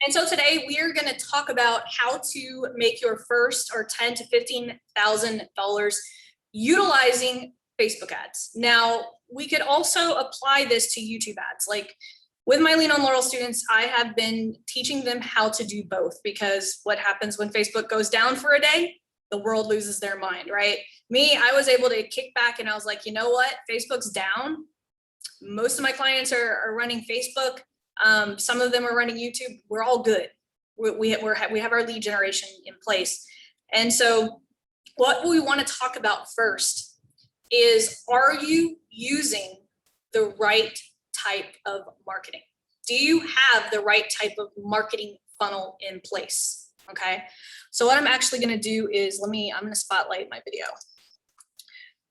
And so today we are going to talk about how to make your first or $10,000 to $15,000 utilizing Facebook ads. Now, we could also apply this to YouTube ads. Like with my Lean on Laurel students, I have been teaching them how to do both, because what happens when Facebook goes down for a day? The world loses their mind, right? Me, I was able to kick back and I was like, you know what? Facebook's down. Most of my clients are running Facebook. Some of them are running YouTube. We're all good. We have our lead generation in place. And so what we want to talk about first is, are you using the right type of marketing? Do you have the right type of marketing funnel in place? Okay. So what I'm actually going to do is I'm going to spotlight my video.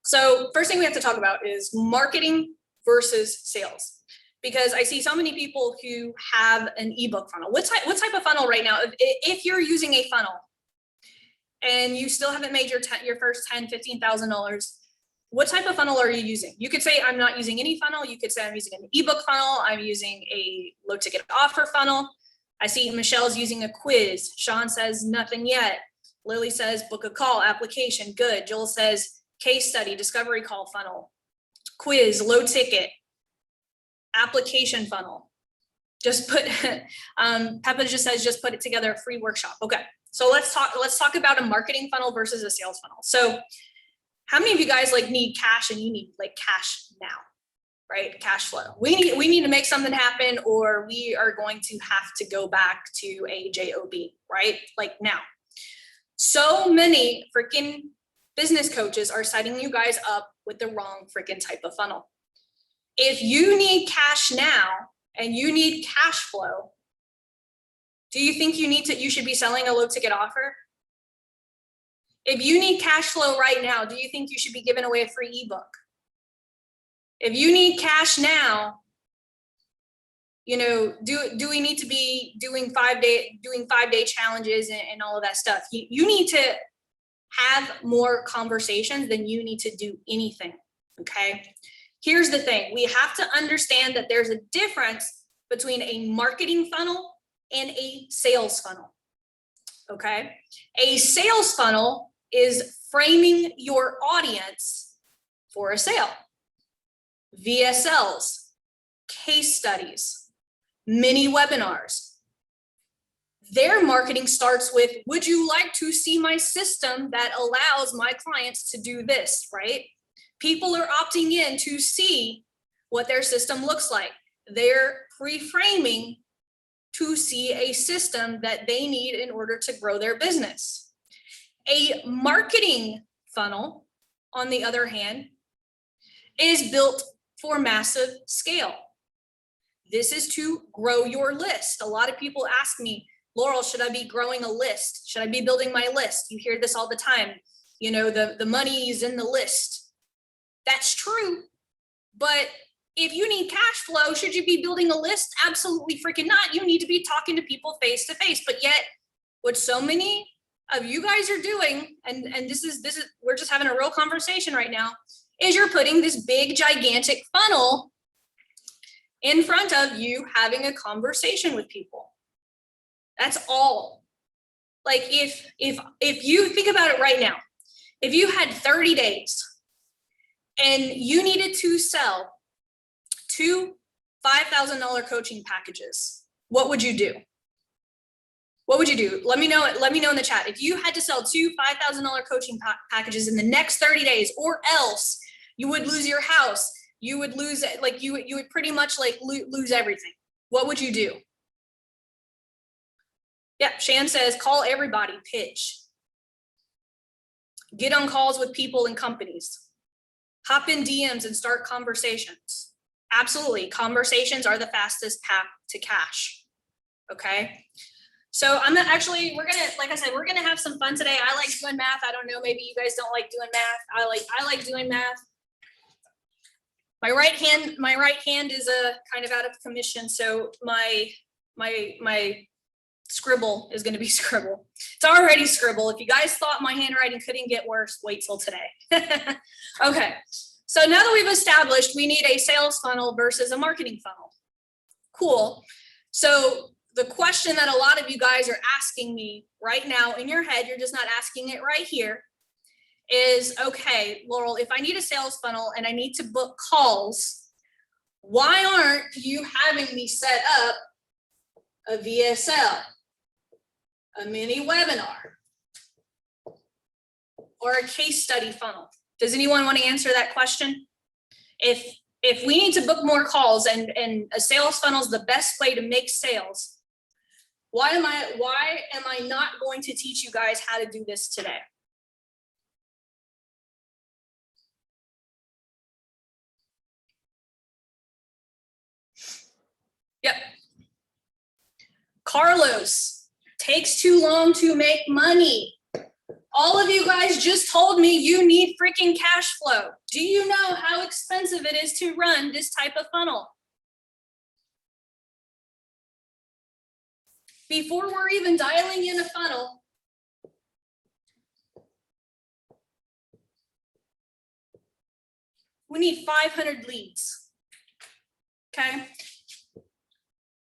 So first thing we have to talk about is marketing versus sales, because I see so many people who have an ebook funnel. What type of funnel right now? If you're using a funnel and you still haven't made your first $10,000, $15,000, what type of funnel are you using? You could say, I'm not using any funnel. You could say, I'm using an ebook funnel. I'm using a low ticket offer funnel. I see Michelle's using a quiz. Sean says nothing yet. Lily says book a call, application, good. Joel says case study, discovery call funnel, quiz, low ticket, application funnel. Just put, Peppa just says, just put it together, a free workshop. Okay, so let's talk about a marketing funnel versus a sales funnel. So how many of you guys need cash, and you need cash now? Right? Cash flow. We need to make something happen, or we are going to have to go back to a job, right? Like now. So many freaking business coaches are setting you guys up with the wrong freaking type of funnel. If you need cash now and you need cash flow, do you think you should be selling a low ticket offer? If you need cash flow right now, do you think you should be giving away a free ebook? If you need cash now, do we need to be doing 5-day challenges and all of that stuff? You need to have more conversations than you need to do anything. Okay. Here's the thing. We have to understand that there's a difference between a marketing funnel and a sales funnel. Okay. A sales funnel is framing your audience for a sale. VSLs, case studies, mini webinars. Their marketing starts with, would you like to see my system that allows my clients to do this, right? People are opting in to see what their system looks like. They're pre-framing to see a system that they need in order to grow their business. A marketing funnel, on the other hand, is built for massive scale. This is to grow your list. A lot of people ask me, Laurel, should I be growing a list? Should I be building my list? You hear this all the time. The money is in the list. That's true. But if you need cash flow, should you be building a list? Absolutely freaking not. You need to be talking to people face to face. But yet, what so many of you guys are doing, and this is we're just having a real conversation right now, is you're putting this big gigantic funnel in front of you having a conversation with people. That's all. Like if you think about it right now, if you had 30 days and you needed to sell 2 $5,000 coaching packages, what would you do? What would you do? Let me know in the chat. If you had to sell 2 $5,000 coaching packages in the next 30 days, or else you would lose your house, you would lose you would pretty much lose everything. What would you do? Yeah, Shan says, call everybody, pitch. Get on calls with people and companies. Hop in DMs and start conversations. Absolutely, conversations are the fastest path to cash. Okay. So we're gonna have some fun today. I like doing math. I don't know, maybe you guys don't like doing math. I like doing math. My right hand is kind of out of commission, so my scribble is going to be scribble. It's already scribble. If you guys thought my handwriting couldn't get worse, wait till today. Okay, so now that we've established we need a sales funnel versus a marketing funnel. Cool. So the question that a lot of you guys are asking me right now in your head, you're just not asking it right here, is, okay, Laurel, if I need a sales funnel and I need to book calls, why aren't you having me set up a VSL, a mini webinar, or a case study funnel? Does anyone want to answer that question? If we need to book more calls and a sales funnel is the best way to make sales, why am I not going to teach you guys how to do this today? Yep. Carlos, takes too long to make money. All of you guys just told me you need freaking cash flow. Do you know how expensive it is to run this type of funnel? Before we're even dialing in a funnel, we need 500 leads. Okay.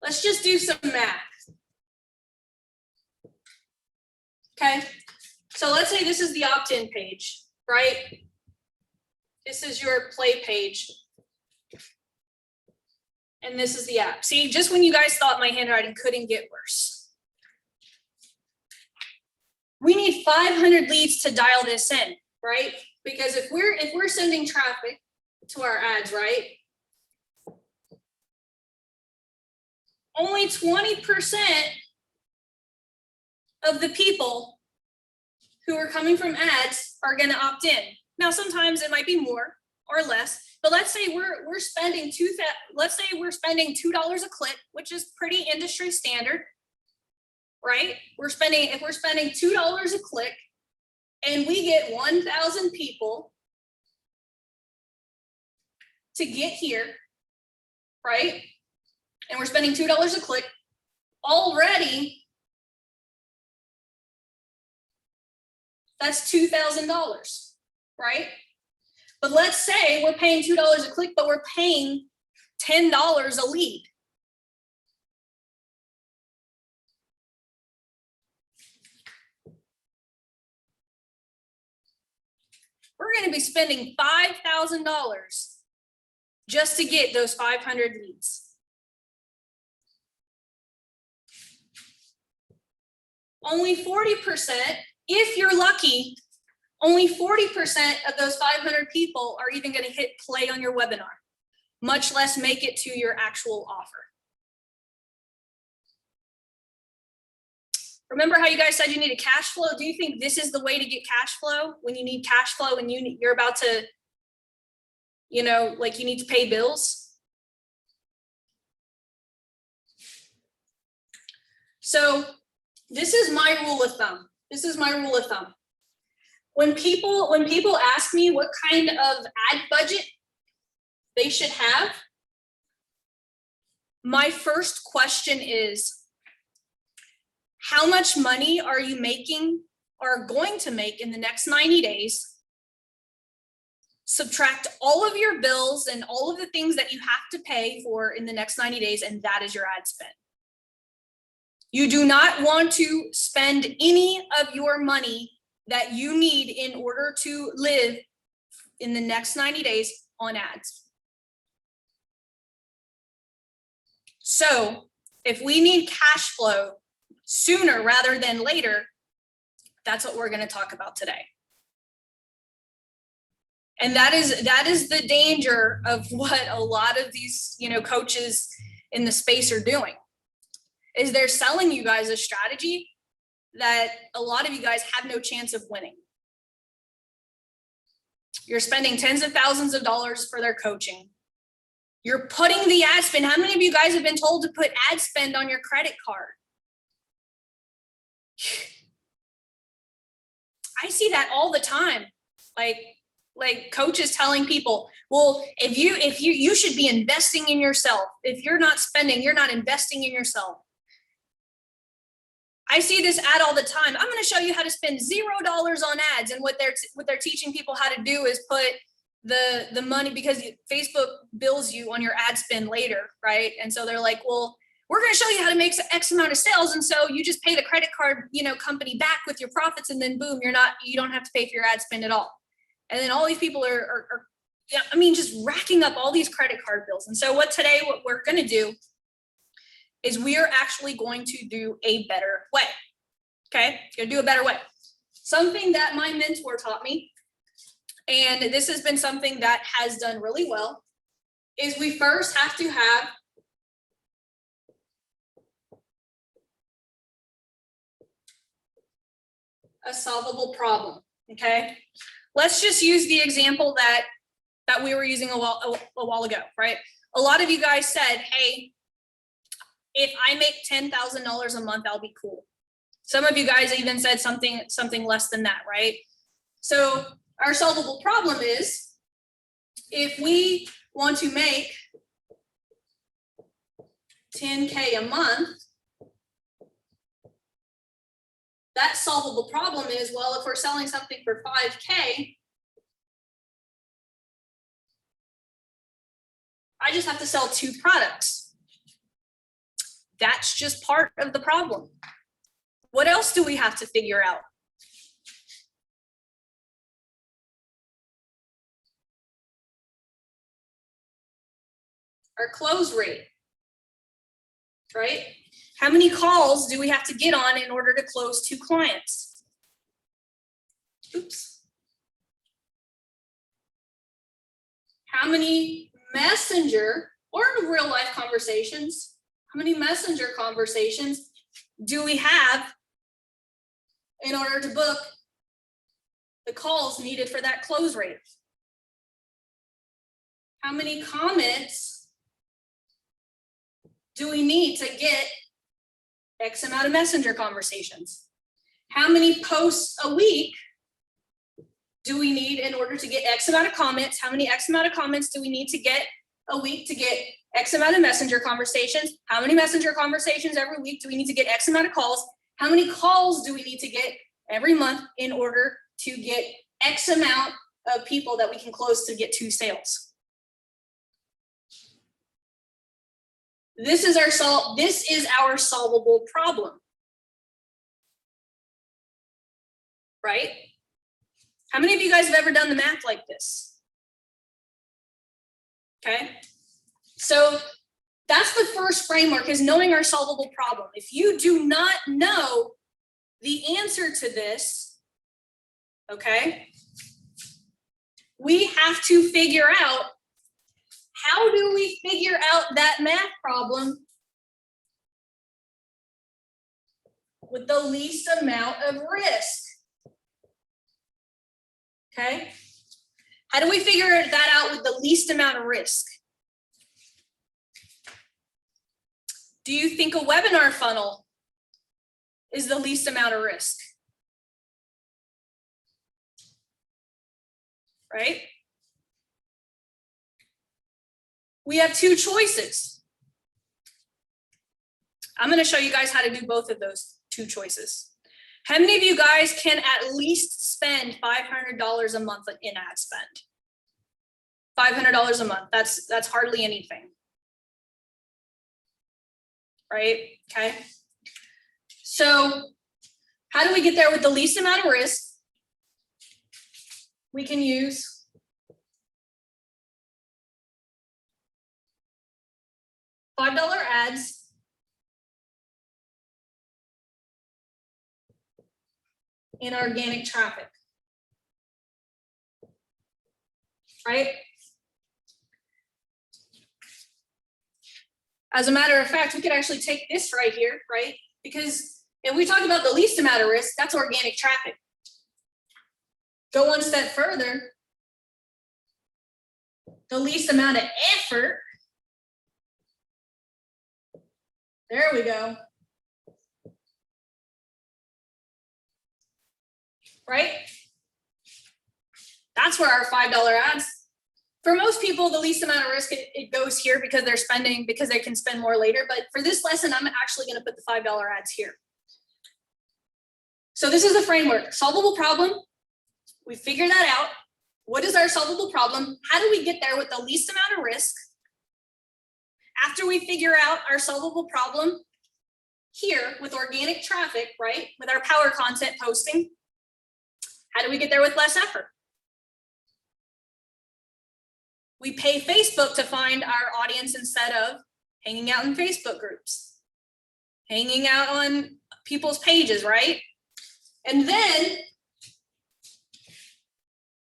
Let's just do some math. Okay. So let's say this is the opt-in page, right? This is your play page. And this is the app. See, just when you guys thought my handwriting couldn't get worse. We need 500 leads to dial this in, right? Because if we're sending traffic to our ads, right? Only 20% of the people who are coming from ads are going to opt in. Now, sometimes it might be more or less, but let's say we're spending $2 a click, which is pretty industry standard, right? If we're spending $2 a click, and we get 1,000 people to get here, right? And we're spending $2 a click already. That's $2,000, right? But let's say we're paying $2 a click, but we're paying $10 a lead. We're going to be spending $5,000 just to get those 500 leads. Only 40%, if you're lucky, only 40% of those 500 people are even going to hit play on your webinar, much less make it to your actual offer. Remember how you guys said you needed cash flow? Do you think this is the way to get cash flow when you need cash flow and you're about to, like you need to pay bills? So this is my rule of thumb. When people ask me what kind of ad budget they should have, my first question is, how much money are you making or going to make in the next 90 days? Subtract all of your bills and all of the things that you have to pay for in the next 90 days, and that is your ad spend. You do not want to spend any of your money that you need in order to live in the next 90 days on ads. So if we need cash flow sooner rather than later, that's what we're going to talk about today. And that is the danger of what a lot of these, coaches in the space are doing, is they're selling you guys a strategy that a lot of you guys have no chance of winning. You're spending tens of thousands of dollars for their coaching. You're putting the ad spend. How many of you guys have been told to put ad spend on your credit card? I see that all the time. Like coaches telling people, well, if you should be investing in yourself. If you're not spending, you're not investing in yourself. I see this ad all the time. I'm going to show you how to spend $0 on ads. And what they're teaching people how to do is put the money, because Facebook bills you on your ad spend later, right? And so they're like, well, we're going to show you how to make X amount of sales. And so you just pay the credit card, company back with your profits, and then boom, you don't have to pay for your ad spend at all. And then all these people are just racking up all these credit card bills. And so what we're going to do is we are actually going to do a better way. Okay, going to do a better way. Something that my mentor taught me, and this has been something that has done really well, is we first have to have a solvable problem. Okay, let's just use the example that we were using a while ago, right? A lot of you guys said, hey, if I make $10,000 a month, I'll be cool. Some of you guys even said something less than that, right? So our solvable problem is, if we want to make $10K a month, that solvable problem is, well, if we're selling something for $5K, I just have to sell 2 products. That's just part of the problem. What else do we have to figure out? Our close rate, right? How many calls do we have to get on in order to close 2 clients? Oops. How many messenger or real life conversations? How many messenger conversations do we have in order to book the calls needed for that close rate? How many comments do we need to get X amount of messenger conversations? How many posts a week do we need in order to get X amount of comments? How many X amount of comments do we need to get a week to get X amount of messenger conversations? How many messenger conversations every week do we need to get X amount of calls? How many calls do we need to get every month in order to get X amount of people that we can close to get 2 sales? This is our solvable problem, right? How many of you guys have ever done the math like this? Okay, so that's the first framework, is knowing our solvable problem. If you do not know the answer to this, okay, we have to figure out, how do we figure out that math problem with the least amount of risk? Okay, how do we figure that out with the least amount of risk? Do you think a webinar funnel is the least amount of risk? Right? We have 2 choices. I'm going to show you guys how to do both of those 2 choices. How many of you guys can at least spend $500 a month in ad spend? $500 a month, that's hardly anything. Right? Okay. So how do we get there with the least amount of risk? We can use $5 ads in organic traffic, right? As a matter of fact, we could actually take this right here, right? Because if we talk about the least amount of risk, that's organic traffic. Go one step further, the least amount of effort. There we go. Right? That's where our $5 ads. For most people, the least amount of risk, it goes here because they're spending, because they can spend more later. But for this lesson, I'm actually going to put the $5 ads here. So this is the framework. Solvable problem. We figure that out. What is our solvable problem? How do we get there with the least amount of risk? After we figure out our solvable problem here with organic traffic, right, with our power content posting, how do we get there with less effort? We pay Facebook to find our audience instead of hanging out in Facebook groups, hanging out on people's pages, right? And then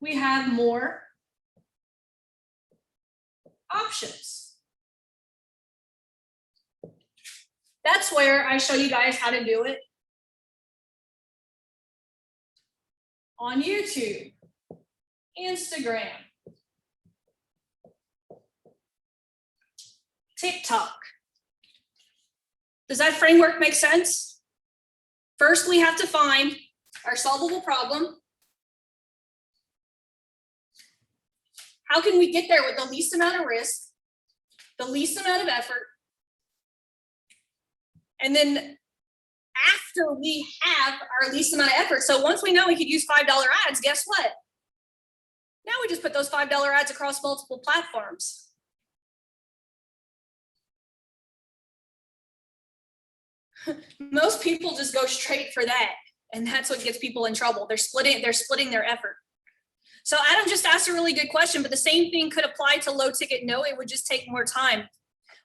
we have more options. That's where I show you guys how to do it on YouTube, Instagram, TikTok. Does that framework make sense? First, we have to find our solvable problem. How can we get there with the least amount of risk, the least amount of effort? And then after we have our least amount of effort, so once we know we could use $5 ads, guess what? Now we just put those $5 ads across multiple platforms. Most people just go straight for that, and that's what gets people in trouble. They're splitting their effort. So Adam just asked a really good question, but the same thing could apply to low ticket. No, it would just take more time,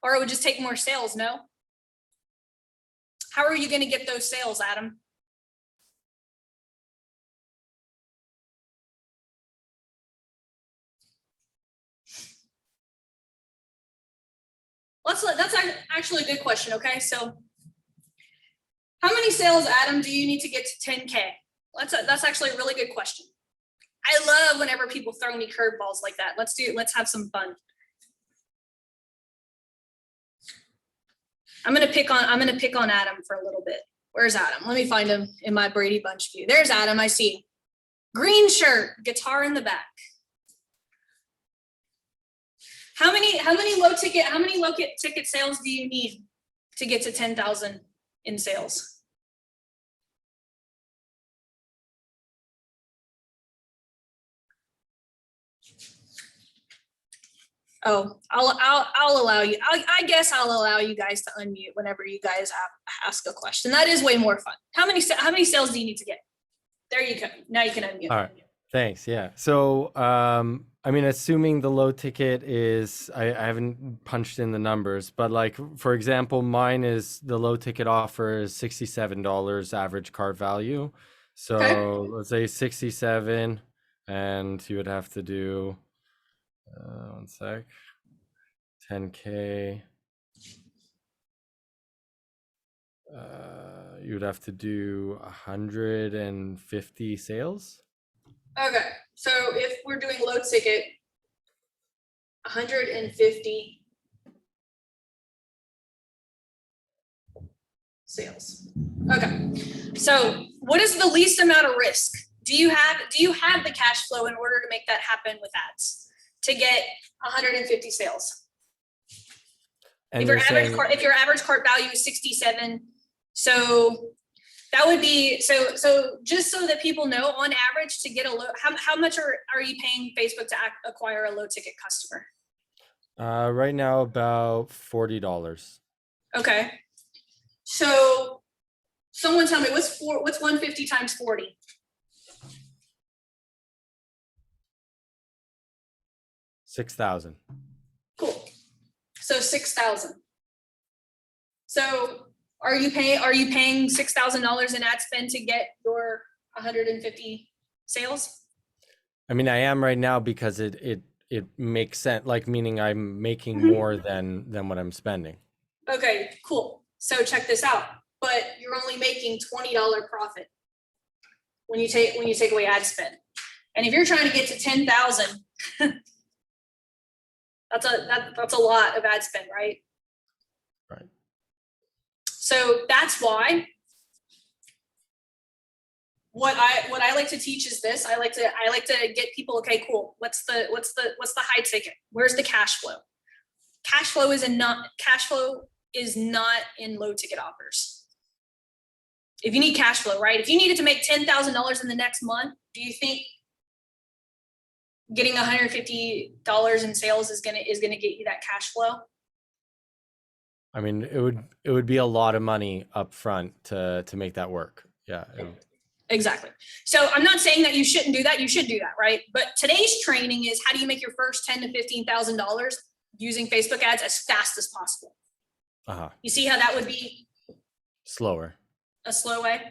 or it would just take more sales. No. How are you going to get those sales, Adam? That's actually a good question. Okay, so how many sales, Adam, do you need to get to 10K? That's actually a really good question. I love whenever people throw me curveballs like that. Let's have some fun. I'm gonna pick on Adam for a little bit. Where's Adam? Let me find him in my Brady Bunch view. There's Adam. I see. Green shirt, guitar in the back. How many low ticket sales do you need to get to 10,000 in sales? Oh, I'll allow you. I guess I'll allow you guys to unmute whenever you guys ask a question. That is way more fun. How many sales do you need to get? There you go. Now you can unmute. All right. Thanks. Yeah. So, I mean, assuming the low ticket is, I haven't punched in the numbers, but like, for example, mine is the low ticket offer is $67 average cart value. So okay. Let's say 67, and you would have to do, one sec, 10K. You would have to do 150 sales. Okay, so if we're doing low ticket, 150 sales. Okay, so what is the least amount of risk? Do you have the cash flow in order to make that happen with ads to get 150 sales? And if your average cart value is 67, so that would be, so just so that people know, on average, to get a low, how much are you paying Facebook to acquire a low ticket customer? Right now about $40. Okay. So someone tell me, what's 150 times 40? $6,000. Cool. So 6,000. So are you paying $6,000 in ad spend to get your 150 sales? I mean, I am right now because it makes sense, like, meaning I'm making more than what I'm spending. Okay, cool. So check this out. But you're only making $20 profit when you take away ad spend. And if you're trying to get to 10,000, that's a lot of ad spend, right? Right. So that's why what I like to teach is this. I like to get people, okay, cool. What's the high ticket? Where's the cash flow? Cash flow is not in low ticket offers. If you need cash flow, right? If you needed to make $10,000 in the next month, do you think getting $150 in sales is gonna get you that cash flow? I mean, it would be a lot of money up front to make that work. Yeah. Exactly. So I'm not saying that you shouldn't do that. You should do that, right? But today's training is how do you make your first $10,000 to $15,000 using Facebook ads as fast as possible. You see how that would be slower, a slow way?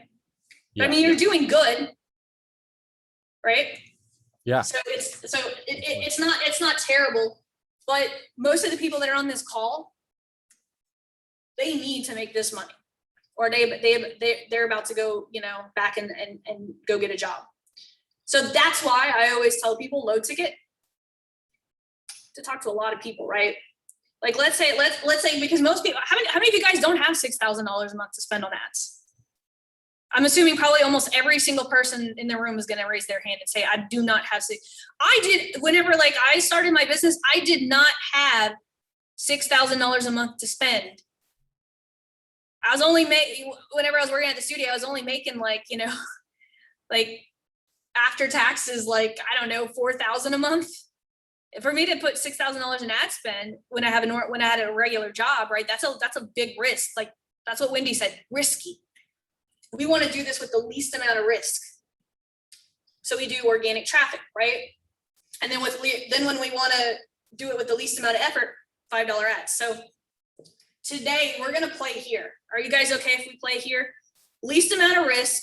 Yeah. But, I mean, you're doing good, right? Yeah. So it's not terrible, but most of the people that are on this call, they need to make this money, or they're about to go, back and go get a job. So that's why I always tell people low ticket to talk to a lot of people, right? Like let's say because most people, how many of you guys don't have $6,000 a month to spend on ads? I'm assuming probably almost every single person in the room is going to raise their hand and say, I do not have whenever I started my business, I did not have $6,000 a month to spend. I was only whenever I was working at the studio, I was only making after taxes, I don't know, $4,000 a month. For me to put $6,000 in ad spend when I had a regular job, right? That's a big risk. That's what Wendy said, risky. We want to do this with the least amount of risk. So we do organic traffic, right? And then when we want to do it with the least amount of effort, $5 ads. So today we're going to play here. Are you guys okay if we play here? Least amount of risk,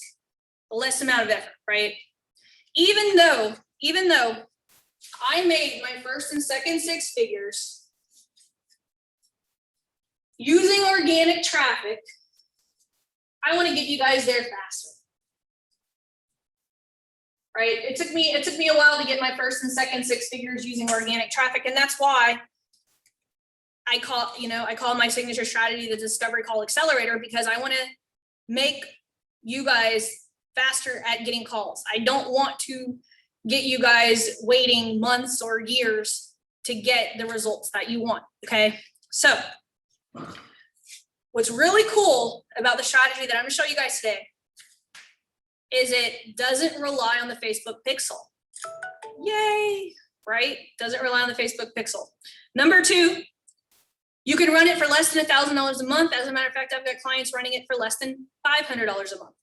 less amount of effort, right? Even though I made my first and second six figures using organic traffic, I want to get you guys there faster, right? It took me a while to get my first and second six figures using organic traffic, and that's why I call my signature strategy the discovery call accelerator, because I want to make you guys faster at getting calls. I don't want to get you guys waiting months or years to get the results that you want. Okay, so what's really cool about the strategy that I'm going to show you guys today is it doesn't rely on the Facebook pixel. Yay, right? Doesn't rely on the Facebook pixel. Number two, you can run it for less than $1,000 a month. As a matter of fact, I've got clients running it for less than $500 a month.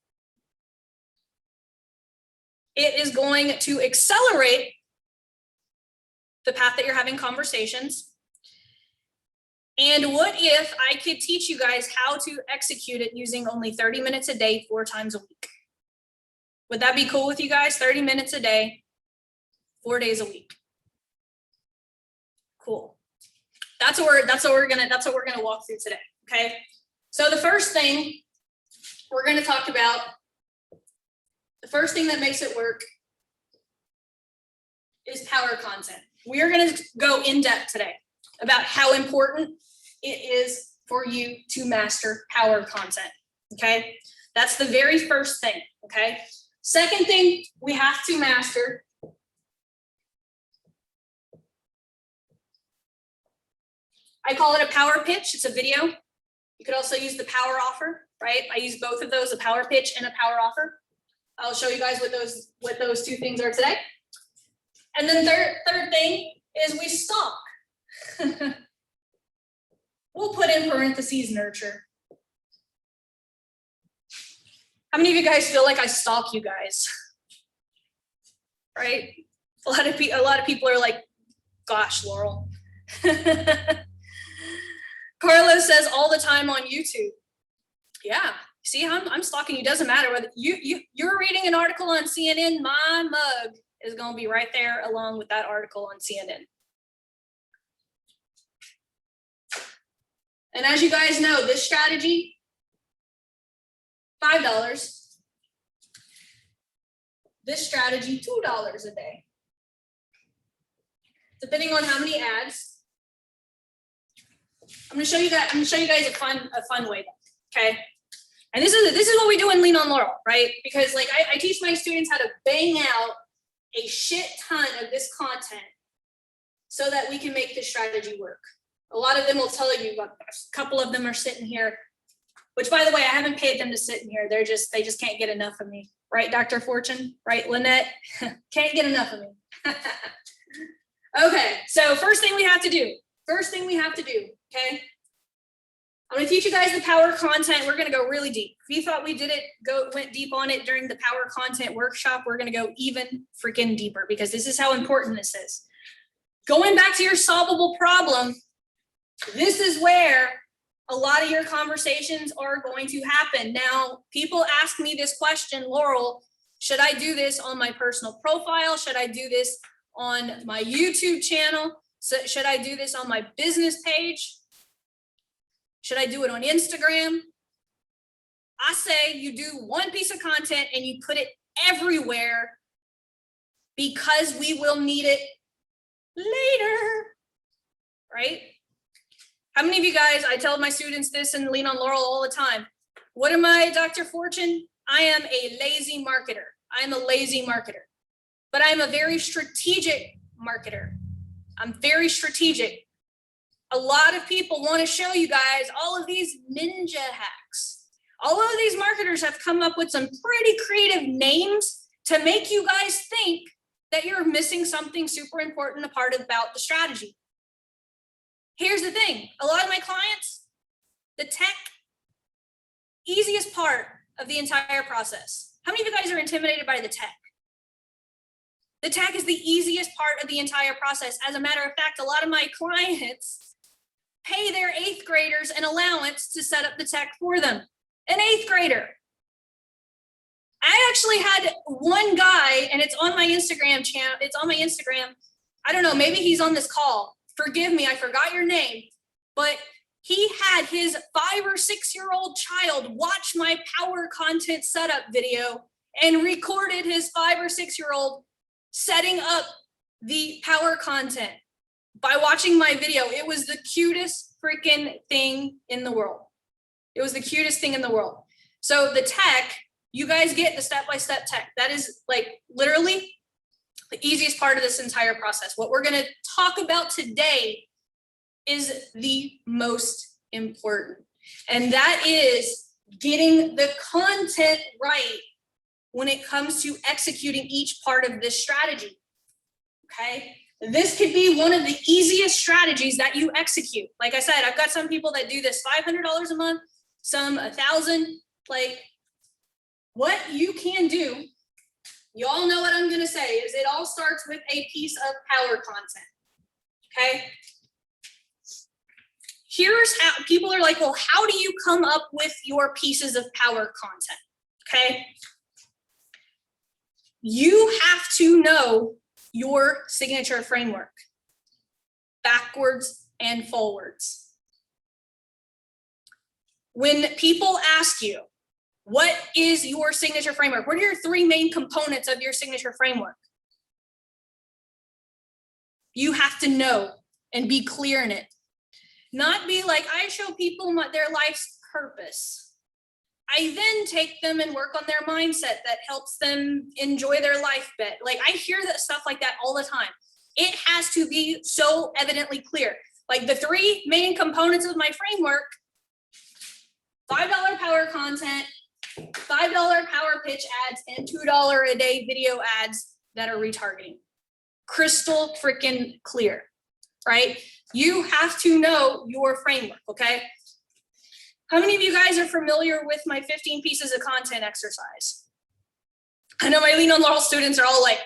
It is going to accelerate the path that you're having conversations. And what if I could teach you guys how to execute it using only 30 minutes a day, 4 times a week? Would that be cool with you guys? 30 minutes a day, 4 days a week. Cool. That's what we're gonna walk through today. Okay. So the first thing we're gonna talk about, the first thing that makes it work is power content. We are gonna go in depth today about how important it is for you to master power content. Okay. That's the very first thing. Okay. Second thing we have to master I call it a power pitch. It's a video. You could also use the power offer, right? I use both of those, a power pitch and a power offer. I'll show you guys what those two things are today. And then third thing is we stalk. We'll put in parentheses nurture. How many of you guys feel like I stalk you guys? Right? A lot of people are like, gosh, Laurel. Carlos says all the time on YouTube. Yeah, see, I'm stalking you. Doesn't matter whether you're reading an article on CNN, my mug is going to be right there along with that article on CNN. And as you guys know, this strategy, $5. This strategy, $2 a day. Depending on how many ads. I'm gonna show you guys a fun way, okay? And this is what we do in Lean on Laurel, right? Because I teach my students how to bang out a shit ton of this content so that we can make this strategy work. A lot of them will tell you, but a couple of them are sitting here, which by the way, I haven't paid them to sit in here. They just can't get enough of me. Right, Dr. Fortune? Right, Lynette? Can't get enough of me. Okay, so first thing we have to do, okay? I'm gonna teach you guys the power content. We're gonna go really deep. If you thought we went deep on it during the power content workshop, we're gonna go even freaking deeper because this is how important this is. Going back to your solvable problem, this is where a lot of your conversations are going to happen. Now, people ask me this question, Laurel, should I do this on my personal profile? Should I do this on my YouTube channel? So should I do this on my business page? Should I do it on Instagram? I say you do one piece of content and you put it everywhere because we will need it later, right? How many of you guys, I tell my students this and lean on Laurel all the time. What am I, Dr. Fortune? I am a lazy marketer. I am a lazy marketer, but I'm a very strategic marketer. I'm very strategic. A lot of people want to show you guys all of these ninja hacks. All of these marketers have come up with some pretty creative names to make you guys think that you're missing something super important about the strategy. Here's the thing. A lot of my clients, the tech, easiest part of the entire process. How many of you guys are intimidated by the tech? The tech is the easiest part of the entire process. As a matter of fact, a lot of my clients pay their 8th graders an allowance to set up the tech for them. An 8th grader. I actually had one guy, and it's on my Instagram channel. It's on my Instagram. I don't know, maybe he's on this call. Forgive me, I forgot your name. But he had his 5 or 6-year-old child watch my power content setup video and recorded his 5 or 6-year-old setting up the power content by watching my video. It was the cutest freaking thing in the world. It was the cutest thing in the world. So the tech, you guys get the step-by-step tech. That is like literally the easiest part of this entire process. What we're going to talk about today is the most important, and that is getting the content right when it comes to executing each part of this strategy. Okay, this could be one of the easiest strategies that you execute. Like I said, I've got some people that do this $500 a month, some $1,000. Like, what you can do, you all know what I'm going to say, is it all starts with a piece of power content. Okay. Here's how people are like, well, how do you come up with your pieces of power content? Okay. You have to know your signature framework backwards and forwards. When people ask you, what is your signature framework? What are your 3 main components of your signature framework? You have to know and be clear in it. Not be like, I show people their life's purpose. I then take them and work on their mindset that helps them enjoy their life better. Like, I hear that stuff like that all the time. It has to be so evidently clear. Like, the 3 main components of my framework: $5 power content, $5 power pitch ads, and $2 a day video ads that are retargeting. Crystal freaking clear, right? You have to know your framework, okay? How many of you guys are familiar with my 15 pieces of content exercise? I know my Lean on Laurel students are all like,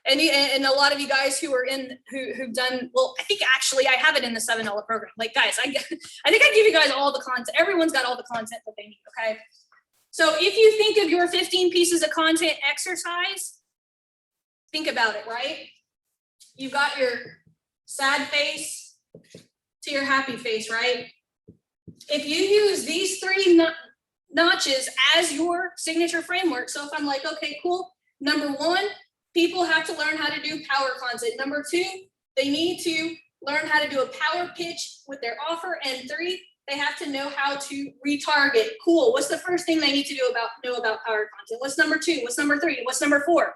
and a lot of you guys who are who've done, well, I think actually I have it in the $7 program. Like, guys, I think I give you guys all the content. Everyone's got all the content that they need, okay? So if you think of your 15 pieces of content exercise, think about it, right? You've got your sad face to your happy face, right? If you use these 3 notches as your signature framework, so if I'm like, okay, cool. Number 1, people have to learn how to do power content. Number 2, they need to learn how to do a power pitch with their offer. And 3, they have to know how to retarget. Cool. What's the first thing they need to know about power content? What's number 2? What's number 3? What's number 4?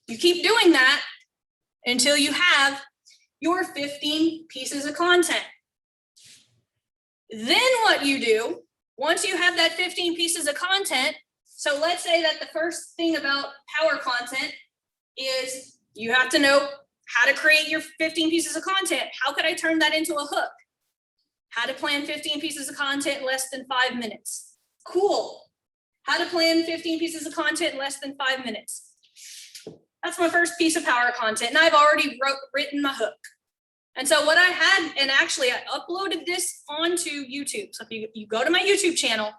You keep doing that until you have your 15 pieces of content. Then what you do, once you have that 15 pieces of content, so let's say that the first thing about power content is you have to know how to create your 15 pieces of content. How could I turn that into a hook? How to plan 15 pieces of content in less than 5 minutes. Cool. How to plan 15 pieces of content in less than 5 minutes. That's my first piece of power content, and I've already written my hook. And so what I had, and actually I uploaded this onto YouTube. So if you go to my YouTube channel,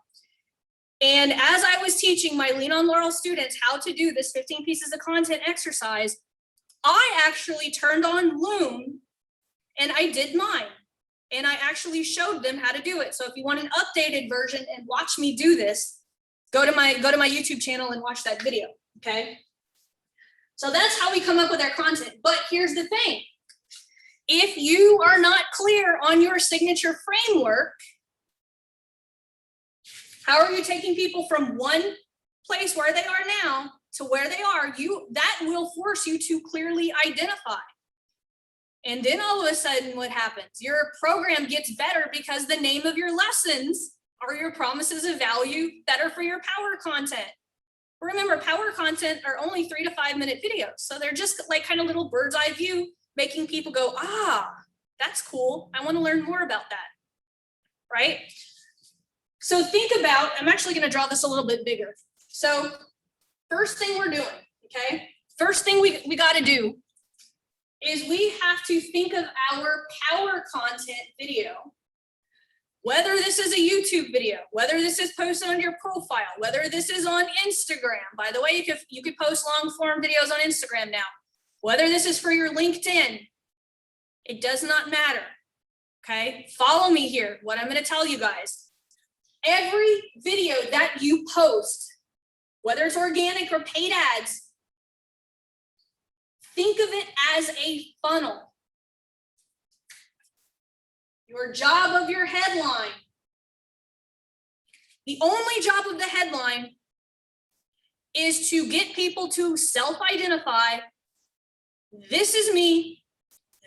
and as I was teaching my Lean on Laurel students how to do this 15 pieces of content exercise, I actually turned on Loom and I did mine. And I actually showed them how to do it. So if you want an updated version and watch me do this, go to my YouTube channel and watch that video, okay? So that's how we come up with our content. But here's the thing. If you are not clear on your signature framework, how are you taking people from one place where they are now to where they are? That will force you to clearly identify. And then all of a sudden what happens? Your program gets better because the name of your lessons are your promises of value that are for your power content. Remember, power content are only 3 to 5 minute videos. So they're just like kind of little bird's eye view, making people go, ah, that's cool. I want to learn more about that, right? So think about, I'm actually going to draw this a little bit bigger. So first thing we're doing, okay? First thing we got to do is we have to think of our power content video. Whether this is a YouTube video, whether this is posted on your profile, whether this is on Instagram. By the way, you could post long form videos on Instagram now. Whether this is for your LinkedIn, it does not matter, okay? Follow me here, what I'm gonna tell you guys. Every video that you post, whether it's organic or paid ads, think of it as a funnel. Your job of your headline. The only job of the headline is to get people to self-identify. This is me.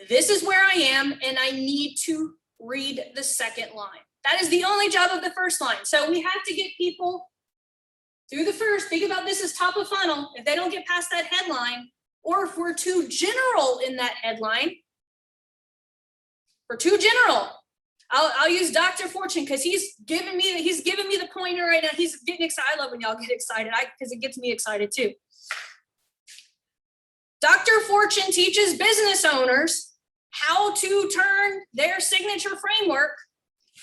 This is where I am, and I need to read the second line. That is the only job of the first line. So we have to get people through the first. Think about this as top of funnel. If they don't get past that headline, or if we're too general in that headline, we're too general. I'll use Dr. Fortune because he's giving me the pointer right now. He's getting excited. I love when y'all get excited because it gets me excited too. Dr. Fortune teaches business owners how to turn their signature framework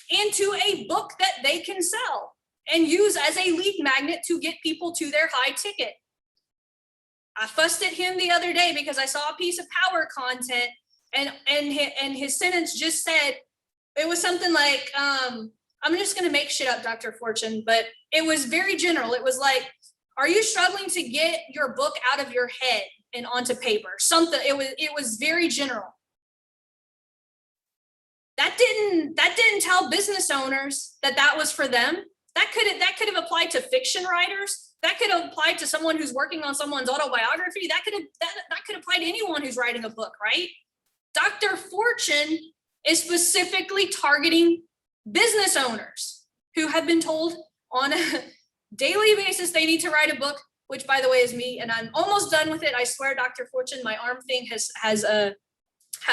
into a book that they can sell and use as a lead magnet to get people to their high ticket. I fussed at him the other day because I saw a piece of power content and his sentence just said, it was something like, I'm just going to make shit up, Dr. Fortune, but it was very general. It was like, are you struggling to get your book out of your head and onto paper? Something, it was very general. That didn't tell business owners that was for them. That could have applied to fiction writers. That could have applied to someone who's working on someone's autobiography. That could apply to anyone who's writing a book, right? Dr. Fortune is specifically targeting business owners who have been told on a daily basis they need to write a book, which by the way is me, and I'm almost done with it. I swear, Dr. Fortune, my arm thing has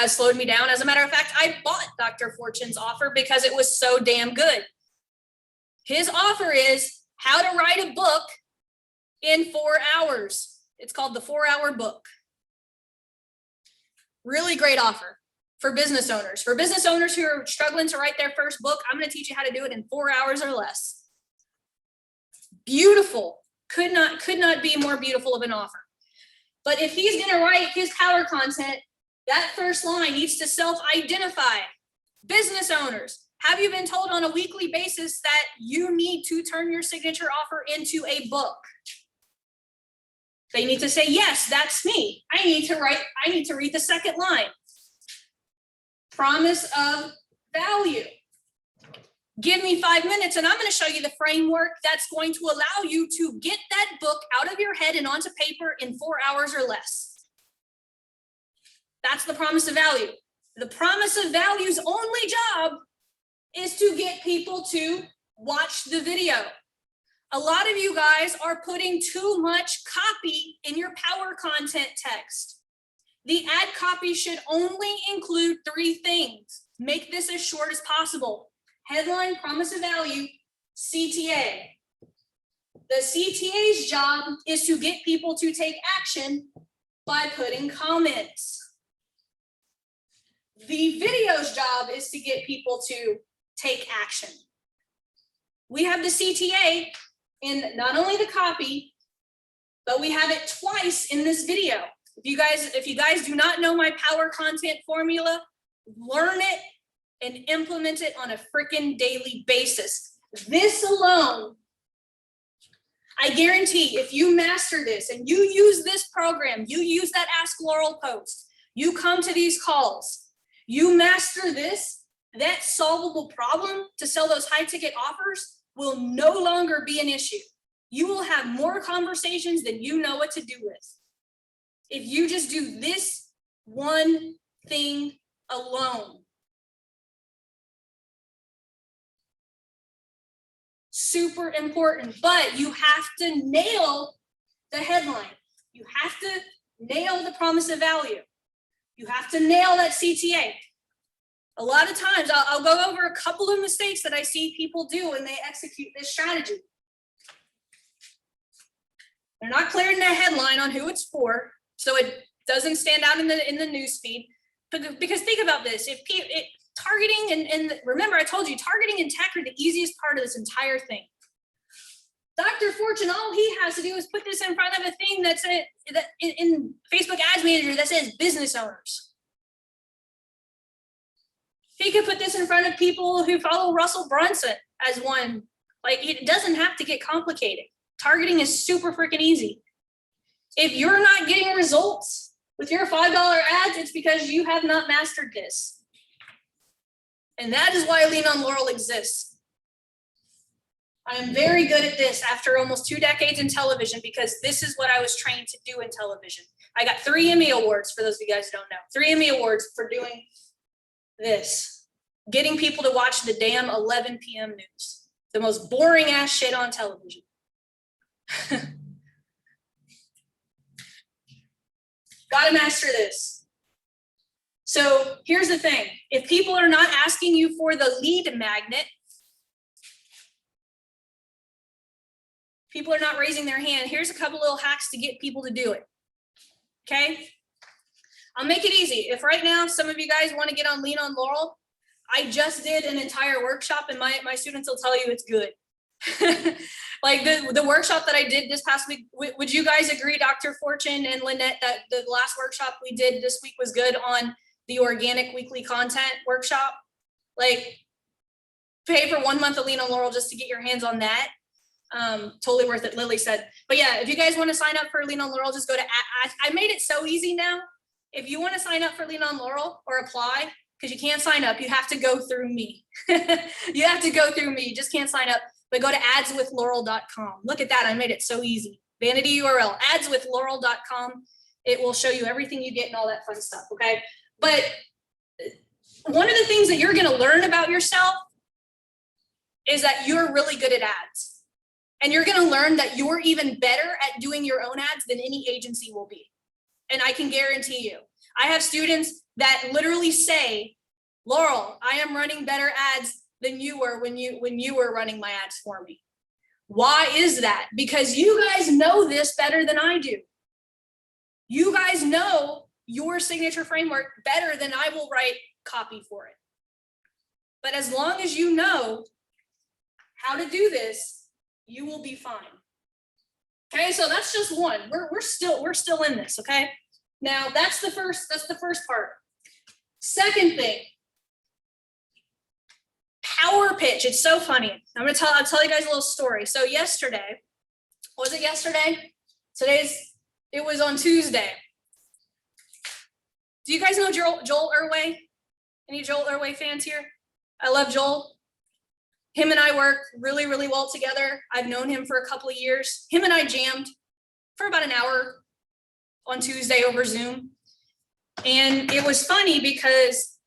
slowed me down. As a matter of fact, I bought Dr. Fortune's offer because it was so damn good. His offer is how to write a book in 4 hours. It's called the 4-Hour Book. Really great offer for business owners. For business owners who are struggling to write their first book, I'm going to teach you how to do it in 4 hours or less. Beautiful. Could not be more beautiful of an offer. But if he's going to write his power content, that first line needs to self-identify. Business owners, have you been told on a weekly basis that you need to turn your signature offer into a book? They need to say, yes, that's me. I need to read the second line. Promise of value. Give me 5 minutes and I'm going to show you the framework that's going to allow you to get that book out of your head and onto paper in 4 hours or less. That's the promise of value. The promise of value's only job is to get people to watch the video. A lot of you guys are putting too much copy in your power content text. The ad copy should only include 3 things. Make this as short as possible. Headline, promise of value, CTA. The CTA's job is to get people to take action by putting comments. The video's job is to get people to take action. We have the CTA in not only the copy, but we have it twice in this video. If you guys do not know my power content formula, learn it and implement it on a freaking daily basis. This alone, I guarantee if you master this and you use this program, you use that Ask Laurel post, you come to these calls, you master this, that solvable problem to sell those high ticket offers will no longer be an issue. You will have more conversations than you know what to do with. If you just do this one thing alone. Super important, but you have to nail the headline. You have to nail the promise of value. You have to nail that CTA. A lot of times, I'll go over a couple of mistakes that I see people do when they execute this strategy. They're not clearing their headline on who it's for, so it doesn't stand out in the news feed. Because think about this: if targeting and remember, I told you targeting and tech are the easiest part of this entire thing. Dr. Fortune, all he has to do is put this in front of a thing that's in Facebook Ads Manager that says business owners. He could put this in front of people who follow Russell Brunson as one. Like, it doesn't have to get complicated. Targeting is super freaking easy. If you're not getting results with your $5 ads, it's because you have not mastered this. And that is why Lean on Laurel exists. I am very good at this after almost 2 decades in television because this is what I was trained to do in television. I got 3 Emmy Awards, for those of you guys who don't know. 3 Emmy Awards for doing this. Getting people to watch the damn 11 p.m. news. The most boring ass shit on television. Gotta master this. So here's the thing. If people are not asking you for the lead magnet, people are not raising their hand, here's a couple little hacks to get people to do it. Okay? I'll make it easy. If right now some of you guys want to get on Lean on Laurel, I just did an entire workshop and my students will tell you it's good. Like the workshop that I did this past week, would you guys agree, Dr. Fortune and Lynette, that the last workshop we did this week was good on the organic weekly content workshop? Like, pay for 1 month of Lean on Laurel just to get your hands on that. Totally worth it, Lily said. But yeah, if you guys want to sign up for Lean on Laurel, just go to, I made it so easy now. If you want to sign up for Lean on Laurel or apply, because you can't sign up, you have to go through me. You have to go through me, you just can't sign up. But go to adswithlaurel.com. Look at that, I made it so easy. Vanity URL, adswithlaurel.com. It will show you everything you get and all that fun stuff, okay? But one of the things that you're gonna learn about yourself is that you're really good at ads. And you're gonna learn that you're even better at doing your own ads than any agency will be. And I can guarantee you, I have students that literally say, Laurel, I am running better ads than you were when you were running my ads for me. Why is that? Because you guys know this better than I do. You guys know your signature framework better than I will write copy for it. But as long as you know how to do this, you will be fine. Okay, so that's just one. We're still in this, okay? Now that's the first part. Second thing, power pitch. It's so funny. I'll tell you guys a little story. So yesterday, was it yesterday? It was on Tuesday. Do you guys know Joel Irway? Any Joel Irway fans here? I love Joel. Him and I work really, really well together. I've known him for a couple of years. Him and I jammed for about an hour on Tuesday over Zoom. And it was funny because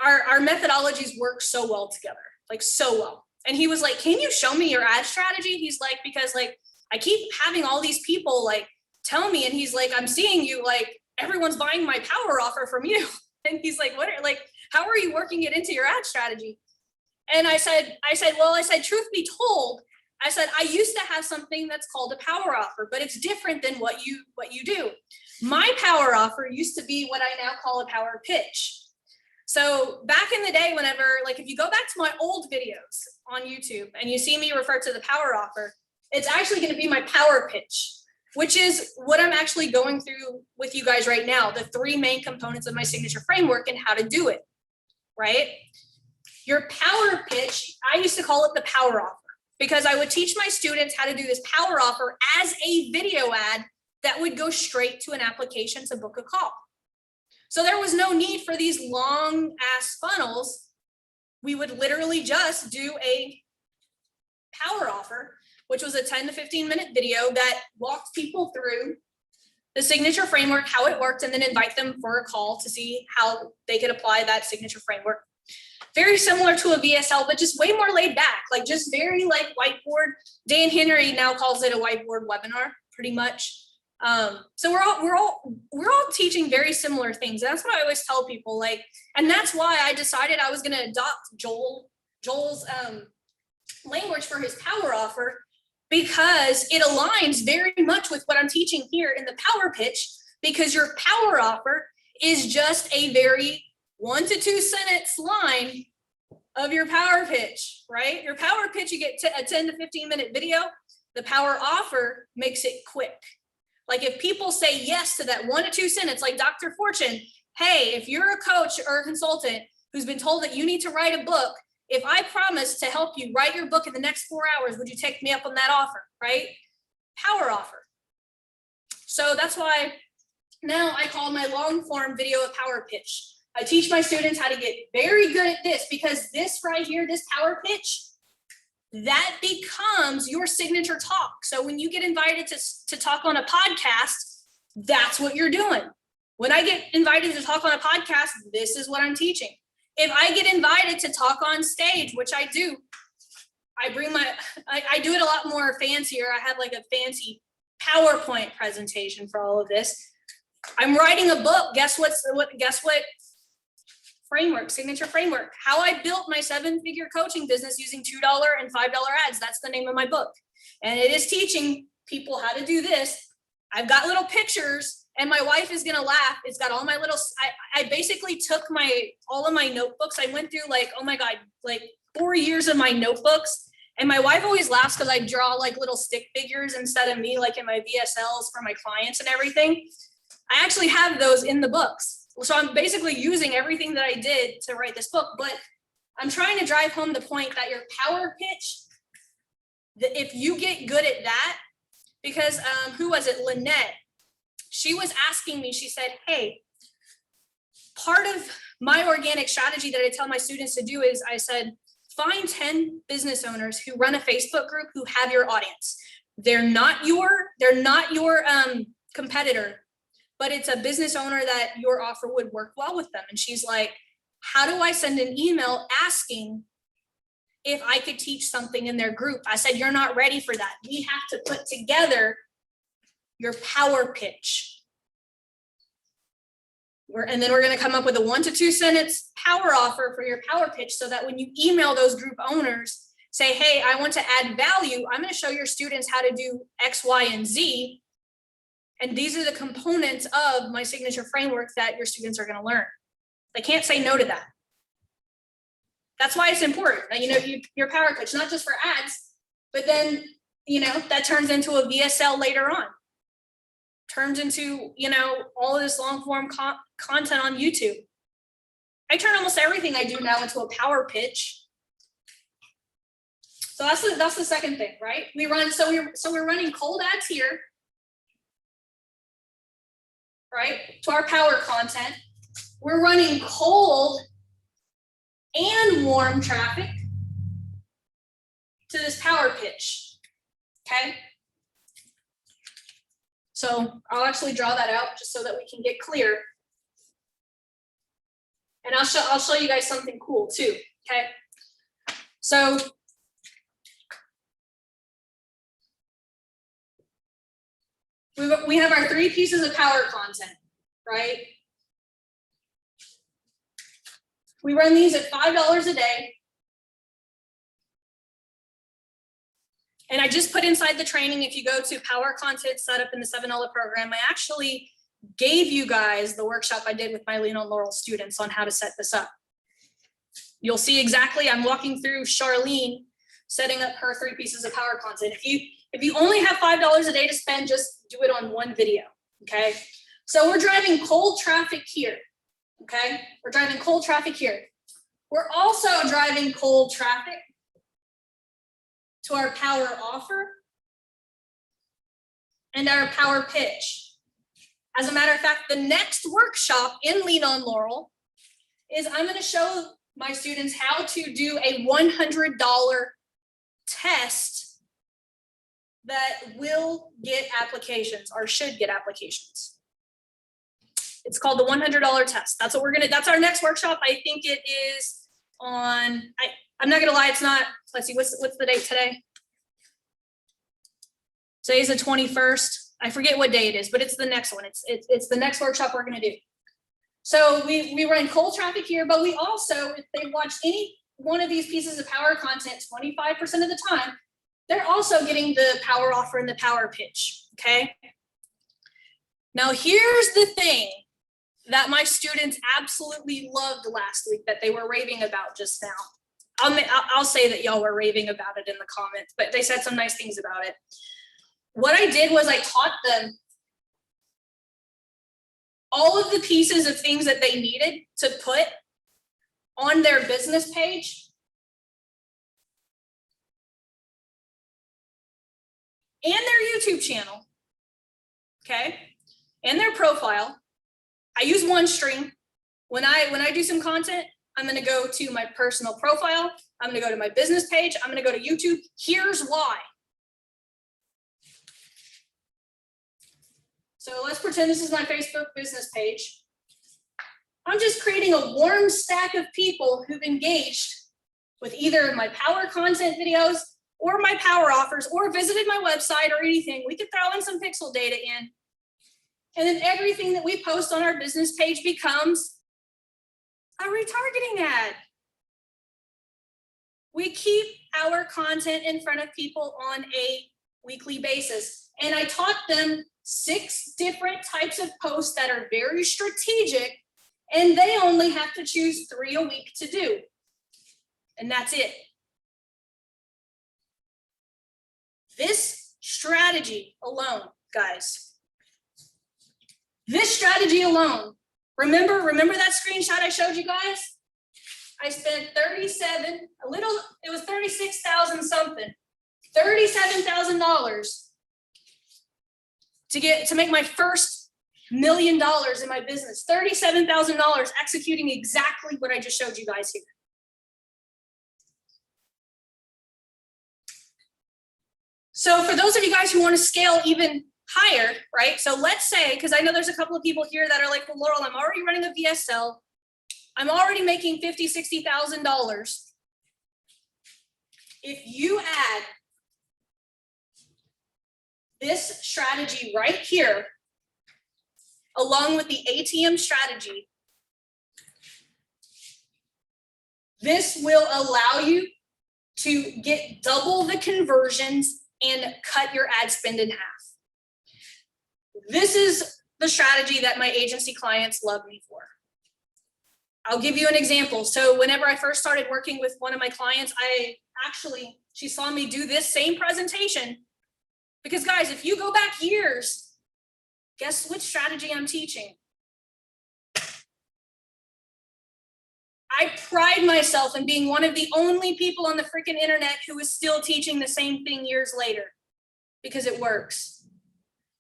our methodologies work so well together, like so well. And he was like, can you show me your ad strategy? He's like, because like, I keep having all these people like tell me, and he's like, I'm seeing you, like everyone's buying my power offer from you. And he's like, how are you working it into your ad strategy? And I said, truth be told, I said, I used to have something that's called a power offer, but it's different than what you do. My power offer used to be what I now call a power pitch. So back in the day, whenever, like if you go back to my old videos on YouTube and you see me refer to the power offer, it's actually going to be my power pitch, which is what I'm actually going through with you guys right now, the 3 main components of my signature framework and how to do it, right? Your power pitch, I used to call it the power offer because I would teach my students how to do this power offer as a video ad that would go straight to an application to book a call. So there was no need for these long ass funnels. We would literally just do a power offer, which was a 10 to 15 minute video that walked people through the signature framework, how it worked, and then invite them for a call to see how they could apply that signature framework. Very similar to a VSL, but just way more laid back, like just very like whiteboard. Dan Henry now calls it a whiteboard webinar, pretty much. So we're all teaching very similar things. That's what I always tell people, like, and that's why I decided I was going to adopt Joel's language for his power offer, because it aligns very much with what I'm teaching here in the power pitch, because your power offer is just a very 1 to 2 sentence line of your power pitch, right? Your power pitch, you get a 10 to 15 minute video. The power offer makes it quick. Like if people say yes to that 1 to 2 sentence, like Dr. Fortune, hey, if you're a coach or a consultant who's been told that you need to write a book, if I promise to help you write your book in the next 4 hours, would you take me up on that offer, right? Power offer. So that's why now I call my long form video a power pitch. I teach my students how to get very good at this, because this right here, this power pitch, that becomes your signature talk. So when you get invited to talk on a podcast, that's what you're doing. When I get invited to talk on a podcast, this is what I'm teaching. If I get invited to talk on stage, which I do, I do it a lot more fancier. I have like a fancy PowerPoint presentation for all of this. I'm writing a book. Guess what framework, signature framework, how I built my 7-figure coaching business using $2 and $5 ads. That's the name of my book. And it is teaching people how to do this. I've got little pictures, and my wife is going to laugh. It's got all my little, I basically took all of my notebooks. I went through like, oh my God, like 4 years of my notebooks. And my wife always laughs because I draw like little stick figures instead of me, like in my VSLs for my clients and everything. I actually have those in the books. So I'm basically using everything that I did to write this book, but I'm trying to drive home the point that your power pitch, that if you get good at that, because who was it? Lynette, she was asking me, she said, hey, part of my organic strategy that I tell my students to do is, I said, find 10 business owners who run a Facebook group who have your audience. They're not your competitor, but it's a business owner that your offer would work well with them. And she's like, how do I send an email asking if I could teach something in their group? I said, you're not ready for that. We have to put together your power pitch. And then we're going to come up with a 1 to 2 sentence power offer for your power pitch, so that when you email those group owners, say, hey, I want to add value. I'm going to show your students how to do X, Y, and Z. And these are the components of my signature framework that your students are going to learn. They can't say no to that. That's why it's important that, your power pitch, not just for ads, but then, that turns into a VSL later on. Turns into, all of this long form content on YouTube. I turn almost everything I do now into a power pitch. So that's the second thing, right? We're running cold ads here, right? To our power content. We're running cold and warm traffic to this power pitch, okay? So I'll actually draw that out just so that we can get clear. And I'll show you guys something cool too, okay? So we have our 3 pieces of power content, right? We run these at $5 a day. And I just put inside the training, if you go to Power Content Setup in the $7 program, I actually gave you guys the workshop I did with my Lean on Laurel students on how to set this up. You'll see exactly, I'm walking through Charlene setting up her 3 pieces of power content. If you only have $5 a day to spend, just do it on one video, okay? So we're driving cold traffic here, okay? We're driving cold traffic here. We're also driving cold traffic to our power offer and our power pitch. As a matter of fact, the next workshop in Lean on Laurel is I'm going to show my students how to do a $100 test that will get applications or should get applications. It's called the $100 test. That's what that's our next workshop. I think it is on, I'm not gonna lie, it's not, let's see, what's the date today? Today's the 21st. I forget what day it is, but it's the next one. It's the next workshop we're gonna do. So we run cold traffic here, but we also, if they watch any one of these pieces of power content 25% of the time, they're also getting the power offer and the power pitch, okay? Now here's the thing that my students absolutely loved last week that they were raving about just now. I'll say that y'all were raving about it in the comments, but they said some nice things about it. What I did was I taught them all of the pieces of things that they needed to put on their business page and their YouTube channel, okay, and their profile. I use OneStream. When I do some content, I'm gonna go to my personal profile, I'm gonna go to my business page, I'm gonna go to YouTube. Here's why. So let's pretend this is my Facebook business page. I'm just creating a warm stack of people who've engaged with either my power content videos or my power offers or visited my website or anything. We could throw in some pixel data in. And then everything that we post on our business page becomes a retargeting ad. We keep our content in front of people on a weekly basis. And I taught them 6 different types of posts that are very strategic, and they only have to choose 3 a week to do. And that's it. This strategy alone, guys, this strategy alone, remember that screenshot I showed you guys? I spent it was 36,000 something, $37,000 to make my first $1 million in my business, $37,000 executing exactly what I just showed you guys here. So for those of you guys who want to scale even higher, right? So let's say, because I know there's a couple of people here that are like, well, Laurel, I'm already running a VSL. I'm already making $50,000, $60,000. If you add this strategy right here, along with the ATM strategy, this will allow you to get double the conversions and cut your ad spend in half. This is the strategy that my agency clients love me for. I'll give you an example. So whenever I first started working with one of my clients, she saw me do this same presentation. Because guys, if you go back years, guess which strategy I'm teaching? I pride myself in being one of the only people on the freaking internet who is still teaching the same thing years later, because it works.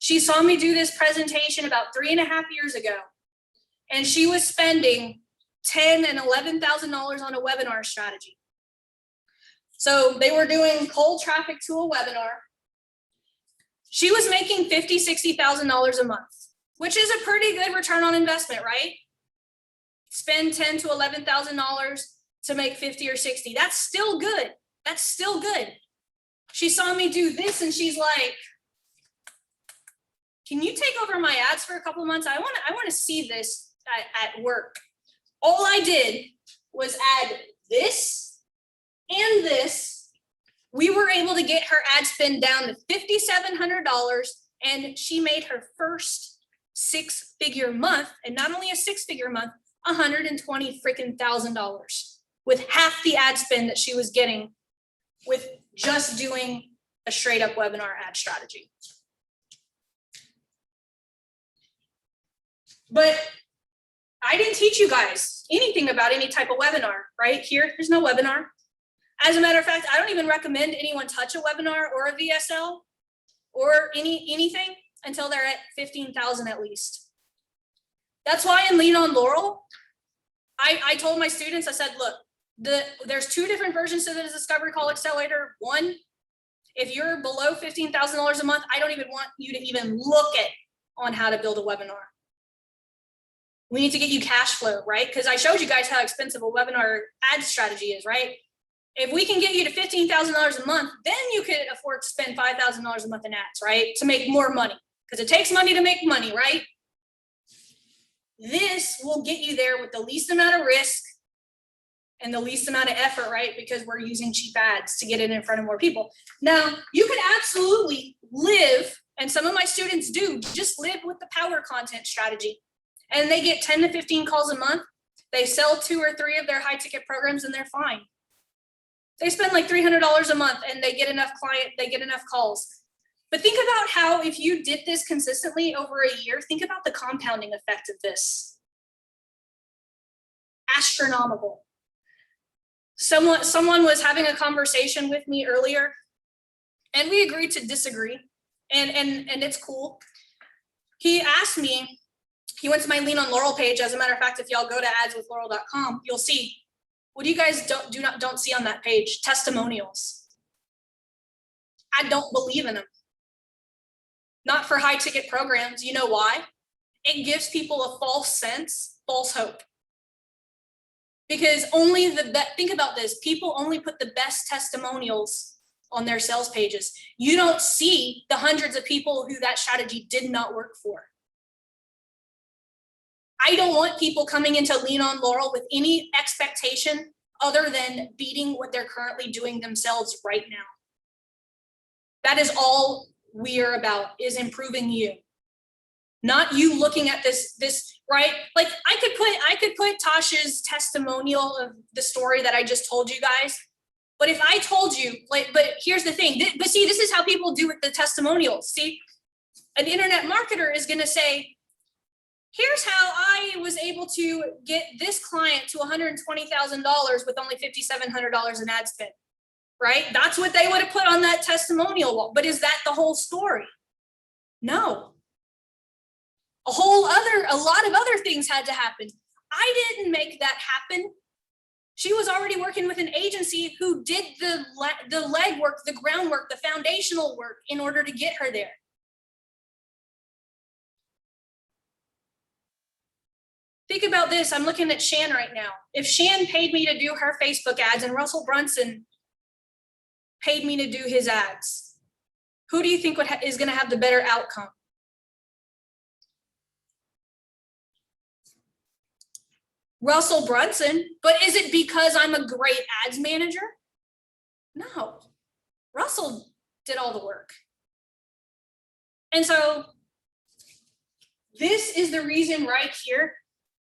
She saw me do this presentation about 3.5 years ago, and she was spending $10,000 and $11,000 on a webinar strategy. So they were doing cold traffic to a webinar. She was making $50,000, $60,000 a month, which is a pretty good return on investment, right? Spend $10,000 to $11,000 to make 50 or 60. That's still good. That's still good. She saw me do this and she's like, can you take over my ads for a couple of months? I want to see this at work. All I did was add this and this. We were able to get her ad spend down to $5,700, and she made her first six-figure month, and not only a six-figure month, $120,000 with half the ad spend that she was getting with just doing a straight up webinar ad strategy. But I didn't teach you guys anything about any type of webinar, right? Here, there's no webinar. As a matter of fact, I don't even recommend anyone touch a webinar or a VSL or anything until they're at 15,000 at least. That's why in Lean on Laurel, I told my students, I said, look, there's two different versions to the Discovery Call Accelerator. One, if you're below $15,000 a month, I don't even want you to even look at on how to build a webinar. We need to get you cash flow, right? Because I showed you guys how expensive a webinar ad strategy is, right? If we can get you to $15,000 a month, then you could afford to spend $5,000 a month in ads, right? To make more money, because it takes money to make money, right? This will get you there with the least amount of risk and the least amount of effort, right? Because we're using cheap ads to get it in front of more people. Now, you could absolutely live, and some of my students do, just live with the power content strategy. And they get 10 to 15 calls a month. They sell 2 or 3 of their high ticket programs and they're fine. They spend like $300 a month and they get enough calls. But think about how if you did this consistently over a year, think about the compounding effect of this. Astronomical. Someone was having a conversation with me earlier and we agreed to disagree, and it's cool. He asked me, he went to my Lean on Laurel page. As a matter of fact, if y'all go to adswithlaurel.com, you'll see, what do you guys don't see on that page? Testimonials. I don't believe in them. Not for high ticket programs. You know why? It gives people a false hope. Because think about this, people only put the best testimonials on their sales pages. You don't see the hundreds of people who that strategy did not work for. I don't want people coming into Lean on Laurel with any expectation other than beating what they're currently doing themselves right now. That is all we are about, is improving you. Not you looking at this, right? Like I could put Tasha's testimonial of the story that I just told you guys. But if I told you, but here's the thing, but see, this is how people do with the testimonials. See, an internet marketer is gonna say, here's how I was able to get this client to $120,000 with only $5,700 in ad spend, right? That's what they would have put on that testimonial wall. But is that the whole story? No. A lot of other things had to happen. I didn't make that happen. She was already working with an agency who did the legwork, the groundwork, the foundational work in order to get her there. Think about this. I'm looking at Shan right now. If Shan paid me to do her Facebook ads and Russell Brunson paid me to do his ads, who do you think is going to have the better outcome? Russell Brunson. But is it because I'm a great ads manager? No. Russell did all the work. And so this is the reason right here.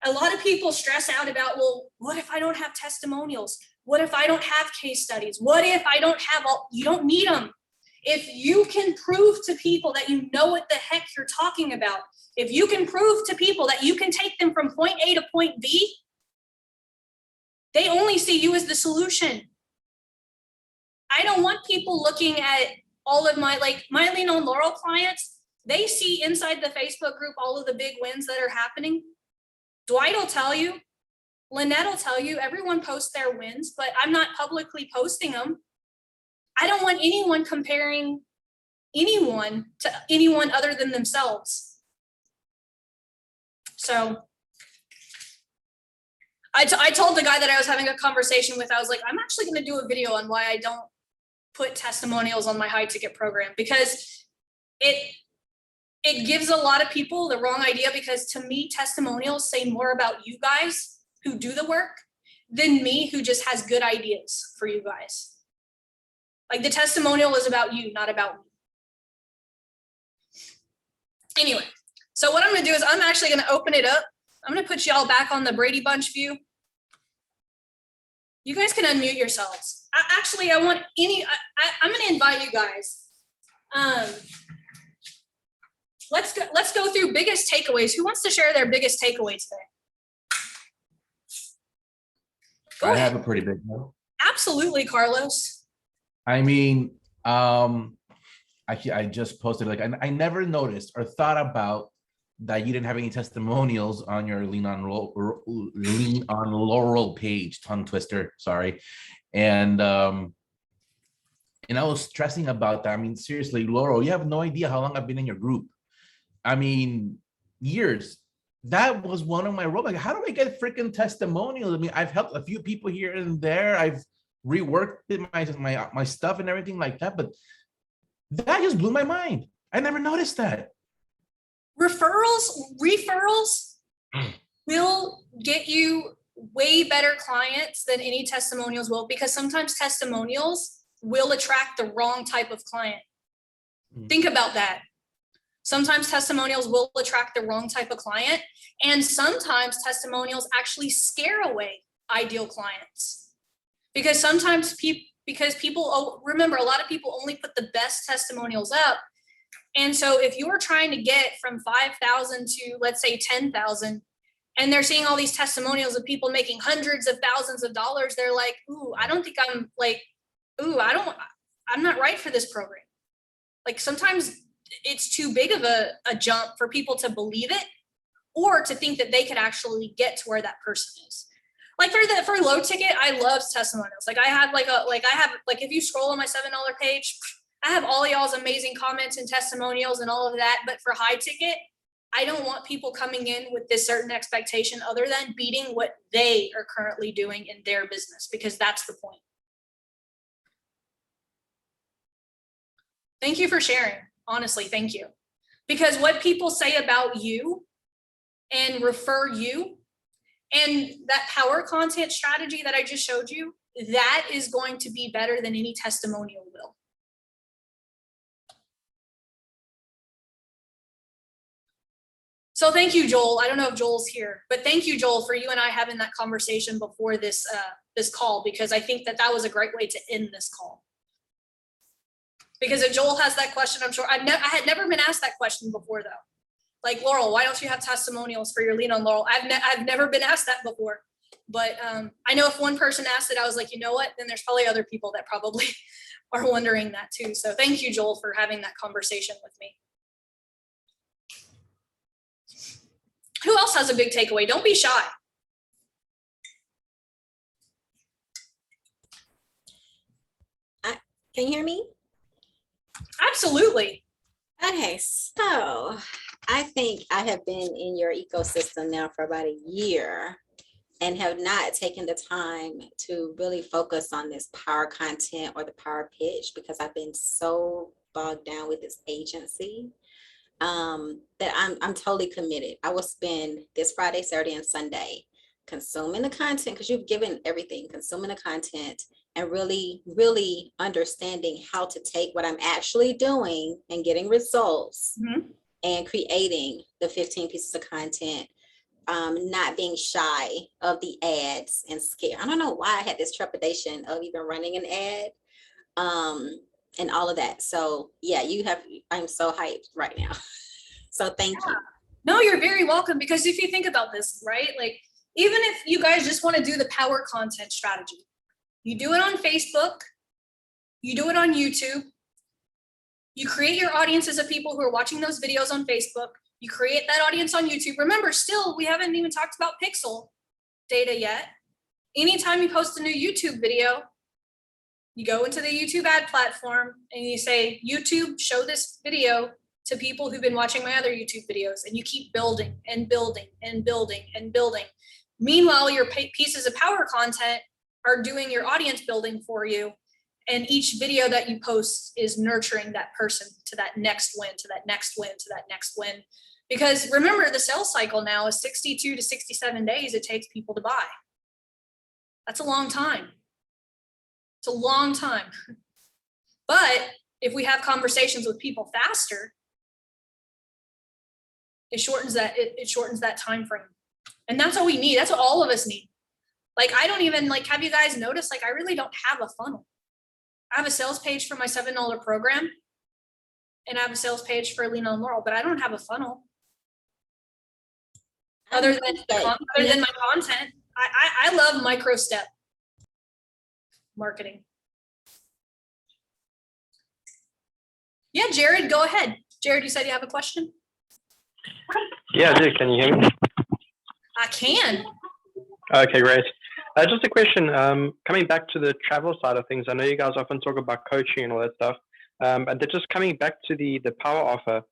A lot of people stress out about, well, what if I don't have testimonials? What if I don't have case studies? What if I don't have you don't need them. If you can prove to people that you know what the heck you're talking about, if you can prove to people that you can take them from point A to point B, they only see you as the solution. I don't want people looking at all of my Lean on Laurel clients. They see inside the Facebook group all of the big wins that are happening. Dwight will tell you, Lynette will tell you, everyone posts their wins, but I'm not publicly posting them. I don't want anyone comparing anyone to anyone other than themselves. So I told the guy that I was having a conversation with, I was like, I'm actually going to do a video on why I don't put testimonials on my high ticket program, because it gives a lot of people the wrong idea, because to me, testimonials say more about you guys who do the work than me who just has good ideas for you guys. Like the testimonial is about you, not about me. Anyway, so what I'm gonna do is I'm actually gonna open it up. I'm gonna put y'all back on the Brady Bunch view. You guys can unmute yourselves. I'm gonna invite you guys. Let's go through biggest takeaways. Who wants to share their biggest takeaway today? I have a pretty big one. Absolutely, Carlos. I mean, I just posted, like, I never noticed or thought about that you didn't have any testimonials on your Lean on Laurel page, tongue twister, sorry. And I was stressing about that. I mean, seriously, Laurel, you have no idea how long I've been in your group. I mean, years. That was one of my roles. Like, how do I get freaking testimonials? I mean, I've helped a few people here and there. I've reworked my stuff and everything like that, but that just blew my mind. I never noticed that. Referrals will get you way better clients than any testimonials will, because sometimes testimonials will attract the wrong type of client. Think about that. Sometimes testimonials will attract the wrong type of client, and sometimes testimonials actually scare away ideal clients. Because sometimes people remember, a lot of people only put the best testimonials up. And so if you're trying to get from 5,000 to, let's say, 10,000, and they're seeing all these testimonials of people making hundreds of thousands of dollars, they're like, ooh, I don't think I'm not right for this program. Like, sometimes it's too big of a jump for people to believe it, or to think that they could actually get to where that person is. Like for low ticket, I love testimonials. Like I have if you scroll on my $7 page, I have all y'all's amazing comments and testimonials and all of that. But for high ticket, I don't want people coming in with this certain expectation other than beating what they are currently doing in their business, because that's the point. Thank you for sharing. Honestly, thank you. Because what people say about you and refer you, and that power content strategy that I just showed you, that is going to be better than any testimonial will. So thank you, Joel. I don't know if Joel's here, but thank you, Joel, for you and I having that conversation before this call, because I think that was a great way to end this call. Because if Joel has that question, I'm sure I had never been asked that question before, though. Like, Laurel, why don't you have testimonials for your Lean on Laurel? I've never been asked that before, but I know if one person asked it, I was like, you know what? Then there's probably other people that probably are wondering that too. So thank you, Joel, for having that conversation with me. Who else has a big takeaway? Don't be shy. Can you hear me? Absolutely. Okay, so I think I have been in your ecosystem now for about a year and have not taken the time to really focus on this power content or the power pitch, because I've been so bogged down with this agency that I'm totally committed. I will spend this Friday, Saturday, and Sunday consuming the content, because you've given everything, consuming the content and really, really understanding how to take what I'm actually doing and getting results and creating the 15 pieces of content, not being shy of the ads and scared. I don't know why I had this trepidation of even running an ad and all of that. So yeah, I'm so hyped right now. So thank you. No, you're very welcome, because if you think about this, right? Like, even if you guys just want to do the power content strategy, you do it on Facebook, you do it on YouTube, you create your audiences of people who are watching those videos on Facebook, you create that audience on YouTube. Remember, still, we haven't even talked about pixel data yet. Anytime you post a new YouTube video, you go into the YouTube ad platform and you say, YouTube, show this video to people who've been watching my other YouTube videos, and you keep building and building and building and building. Meanwhile, your pieces of power content are doing your audience building for you. And each video that you post is nurturing that person to that next win, to that next win, to that next win. Because remember, the sales cycle now is 62 to 67 days it takes people to buy. That's a long time. It's a long time. But if we have conversations with people faster, it shortens that time frame. And that's all we need. That's what all of us need. Like, I don't even like, have you guys noticed, like, I really don't have a funnel. I have a sales page for my $7 program, and I have a sales page for Lean on Laurel, but I don't have a funnel. Other than my content. I love micro step marketing. Yeah, Jared, go ahead. Jared, you said you have a question? Yeah, I do. Can you hear me? I can. Okay, great. Just a question. Coming back to the travel side of things, I know you guys often talk about coaching and all that stuff. And they're just coming back to the power offer.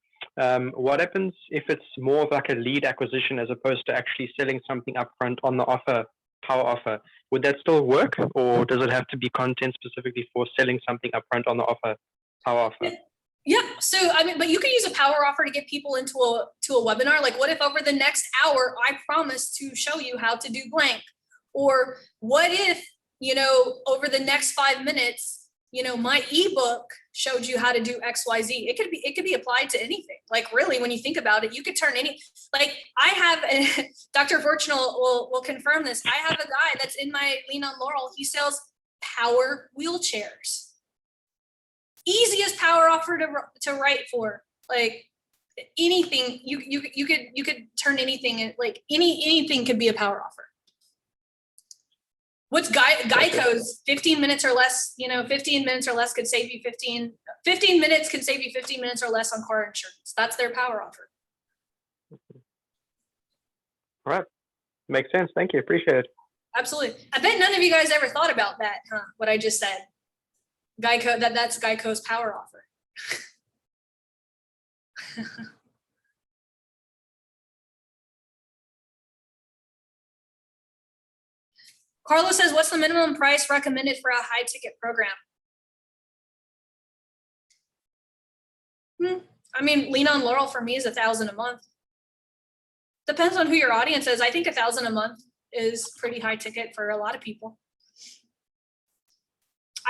What happens if it's more of like a lead acquisition as opposed to actually selling something upfront on the offer, power offer? Would that still work, or does it have to be content specifically for selling something upfront on the offer, power offer? Yeah. So, I mean, but you can use a power offer to get people into a webinar. Like, what if over the next hour, I promise to show you how to do blank? Or what if, over the next 5 minutes, my ebook showed you how to do XYZ. It could be applied to anything. Like, really, when you think about it, you could turn like, I have, Dr. Fortunal will confirm this. I have a guy that's in my Lean on Laurel. He sells power wheelchairs. Easiest power offer to write for. Like, anything, you could turn anything, like anything could be a power offer. What's Geico's 15 minutes or less, 15 minutes or less could save you 15 minutes can save you 15 minutes or less on car insurance. That's their power offer. All right. Makes sense. Thank you. Appreciate it. Absolutely. I bet none of you guys ever thought about that, huh? What I just said. Geico, that's Geico's power offer. Carlos says, what's the minimum price recommended for a high ticket program? I mean, Lean on Laurel for me is $1,000 a month. Depends on who your audience is. I think $1,000 a month is pretty high ticket for a lot of people.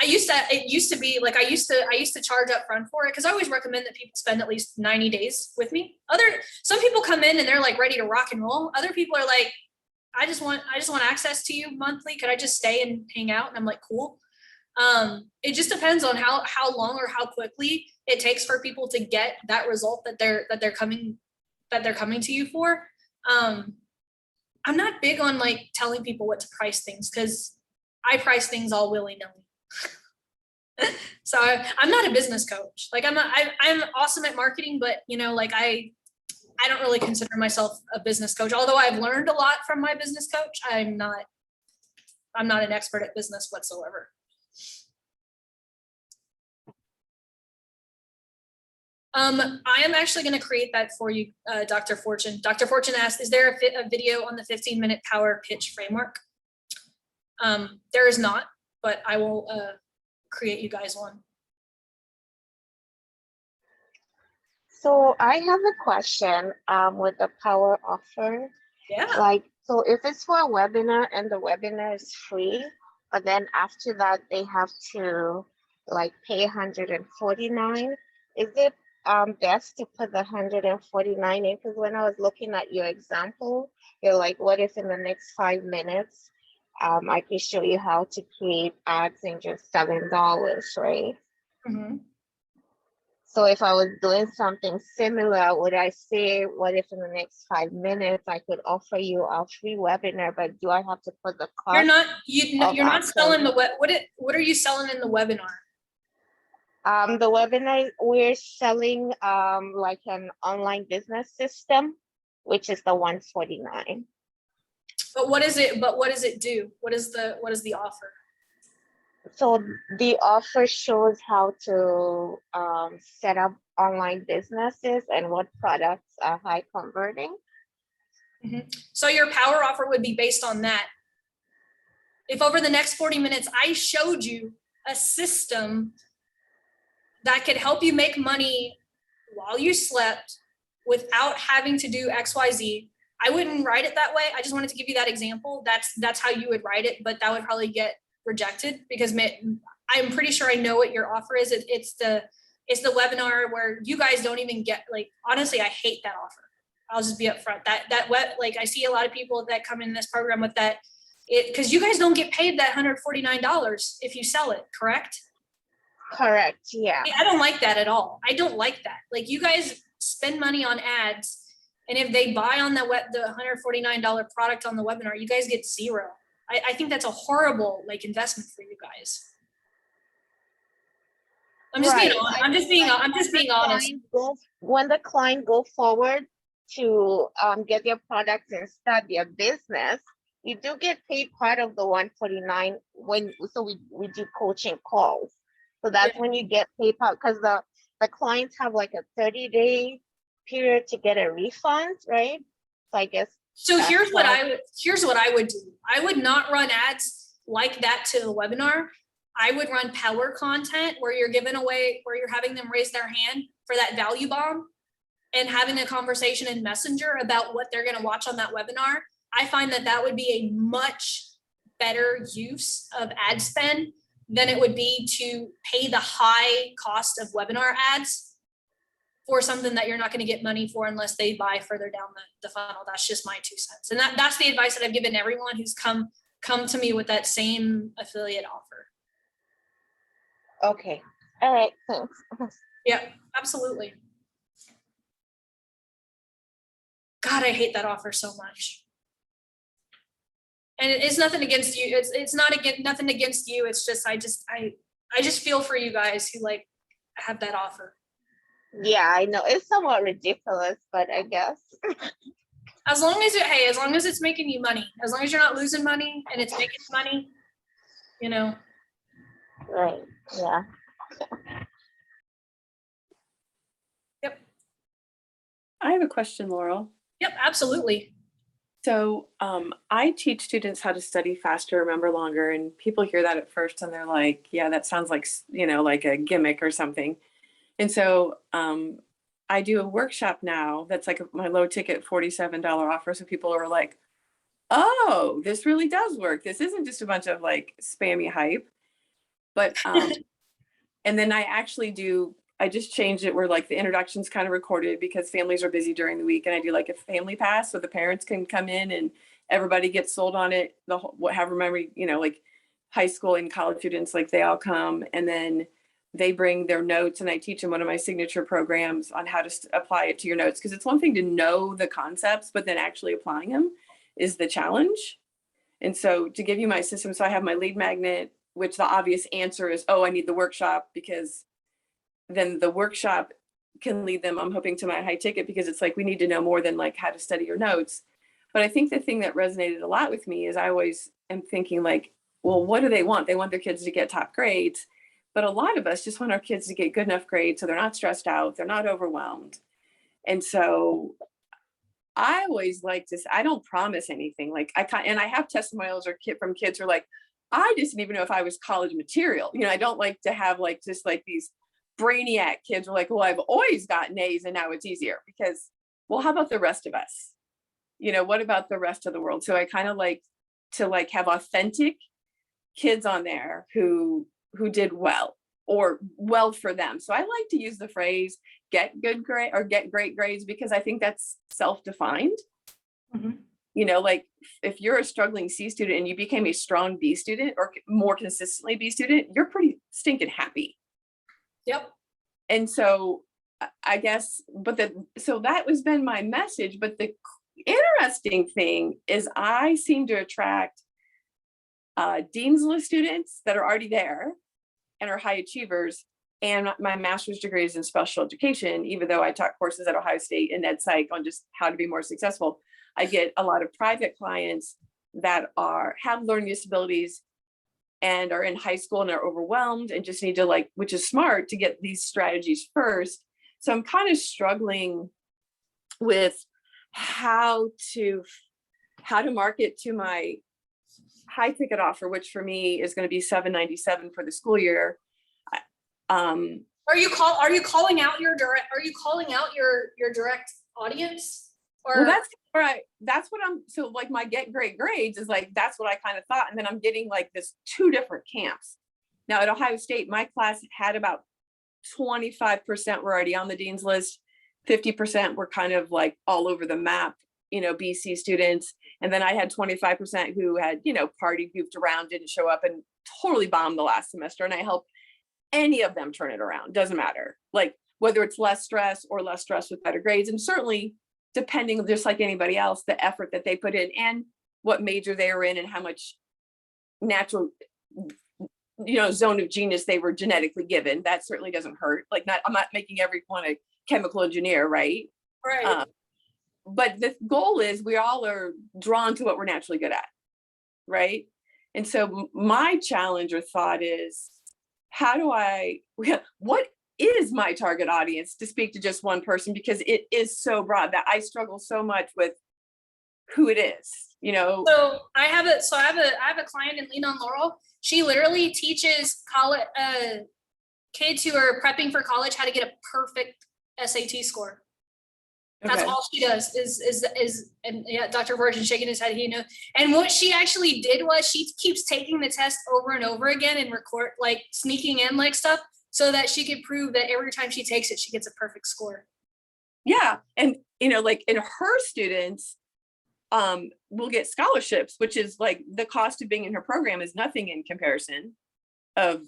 It used to be like, I used to charge up front for it, because I always recommend that people spend at least 90 days with me. Some people come in and they're like ready to rock and roll. Other people are like, I just want access to you monthly. Could I just stay and hang out? And I'm like, cool. It just depends on how long or how quickly it takes for people to get that result that they're coming to you for. I'm not big on like telling people what to price things, because I price things all willy-nilly. So I'm not a business coach. Like, I'm awesome at marketing, but like I don't really consider myself a business coach. Although I've learned a lot from my business coach, I'm not an expert at business whatsoever. I am actually going to create that for you, Dr. Fortune. Dr. Fortune asked, is there a video on the 15-minute power pitch framework? There is not, but I will create you guys one. So I have a question with the power offer. Yeah. Like, so if it's for a webinar and the webinar is free, but then after that they have to like pay $149, is it best to put the $149 in? Because when I was looking at your example, you're like, what if in the next 5 minutes I can show you how to create ads in just $7, right? Mm-hmm. So if I was doing something similar, would I say, what if in the next 5 minutes I could offer you a free webinar, but do I have to put the cost? You're not selling the what are you selling in the webinar? The webinar, we're selling like an online business system, which is the $149. But what does it do? What is the offer? So the offer shows how to set up online businesses and what products are high converting. Mm-hmm. So your power offer would be based on that. If over the next 40 minutes, I showed you a system that could help you make money while you slept without having to do XYZ, I wouldn't write it that way. I just wanted to give you that example. That's how you would write it, but that would probably get rejected because I'm pretty sure I know what your offer is. It's the webinar where you guys don't even get, like, honestly, I hate that offer. I'll just be upfront. Like, I see a lot of people that come in this program with that, because you guys don't get paid that $149 if you sell it, correct? Correct. Yeah. I don't like that at all. I don't like that. Like, you guys spend money on ads, and if they buy on the $149 product on the webinar, you guys get zero. I think that's a horrible, like, investment for you guys. I'm just being honest. I'm just being honest. When the client go forward to get their products and start their business, you do get paid part of the 149 we do coaching calls. So that's when you get paid out, because the clients have like a 30-day period to get a refund, right? So I guess. So here's what I would do. I would not run ads like that to the webinar. I would run power content where you're having them raise their hand for that value bomb and having a conversation in Messenger about what they're going to watch on that webinar. I find that would be a much better use of ad spend than it would be to pay the high cost of webinar ads for something that you're not going to get money for unless they buy further down the funnel. That's just my 2 cents. And that's the advice that I've given everyone who's come to me with that same affiliate offer. Okay. All right. Thanks. Yeah, absolutely. God, I hate that offer so much. And it's nothing against you. It's not nothing against you. It's just I just feel for you guys who like have that offer. Yeah, I know it's somewhat ridiculous, but I guess. As long as it's making you money, as long as you're not losing money and it's making money, you know. Right. Yeah. Yep. I have a question, Laurel. Yep, absolutely. So I teach students how to study faster, remember longer, and people hear that at first and they're like, yeah, that sounds like, like a gimmick or something. And so I do a workshop now that's like my low ticket $47 offer. So people are like, oh, this really does work. This isn't just a bunch of like spammy hype. But and then I just changed it where like the introduction's kind of recorded because families are busy during the week, and I do like a family pass so the parents can come in and everybody gets sold on it. However many, like high school and college students, like they all come and then they bring their notes, and I teach them one of my signature programs on how to apply it to your notes. Because it's one thing to know the concepts, but then actually applying them is the challenge. And so to give you my system, so I have my lead magnet, which the obvious answer is, oh, I need the workshop, because then the workshop can lead them, I'm hoping, to my high ticket, because it's like, we need to know more than like how to study your notes. But I think the thing that resonated a lot with me is I always am thinking like, well, what do they want? They want their kids to get top grades. But a lot of us just want our kids to get good enough grades so they're not stressed out, they're not overwhelmed. And so I always like to, I don't promise anything. Like and I have testimonials from kids who are like, I just didn't even know if I was college material. I don't like to have like just like these brainiac kids are like, well, I've always gotten A's and now it's easier, because, well, how about the rest of us? What about the rest of the world? So I kind of like to like have authentic kids on there who did well, or well for them. So I like to use the phrase get good grade or get great grades, because I think that's self-defined. Mm-hmm. Like if you're a struggling C student and you became a strong B student, or more consistently B student, you're pretty stinking happy. Yep. And so I guess, so that has been my message. But the interesting thing is I seem to attract Dean's List students that are already there and are high achievers. And my master's degree is in special education, even though I taught courses at Ohio State and Ed Psych on just how to be more successful. I get a lot of private clients that have learning disabilities and are in high school and are overwhelmed and just need to which is smart, to get these strategies first. So I'm kind of struggling with how to market to my high ticket offer, which for me is going to be $797 for the school year. Are you calling out your direct audience? Or Well, that's what I'm, so like my get great grades is like, that's what I kind of thought. And then I'm getting like this 2 different camps. Now at Ohio State, my class had about 25% were already on the dean's list. 50% were kind of like all over the map, BC students. And then I had 25% who had, partied, goofed around, didn't show up, and totally bombed the last semester. And I helped any of them turn it around. Doesn't matter. Like whether it's less stress or less stress with better grades. And certainly depending, just like anybody else, the effort that they put in and what major they were in and how much natural, zone of genius they were genetically given. That certainly doesn't hurt. Like I'm not making everyone a chemical engineer, right? right. But the goal is we all are drawn to what we're naturally good at, right? And so my challenge or thought is, what is my target audience, to speak to just one person, because it is so broad that I struggle so much with who it is, So I have a client in Lean on Laurel. She literally teaches college kids who are prepping for college how to get a perfect SAT score. That's Okay. all she does is and yeah, Dr. Virgin shaking his head, and what she actually did was she keeps taking the test over and over again and record, like sneaking in like stuff, so that she could prove that every time she takes it, she gets a perfect score. Yeah. And, like in her students, will get scholarships, which is like the cost of being in her program is nothing in comparison of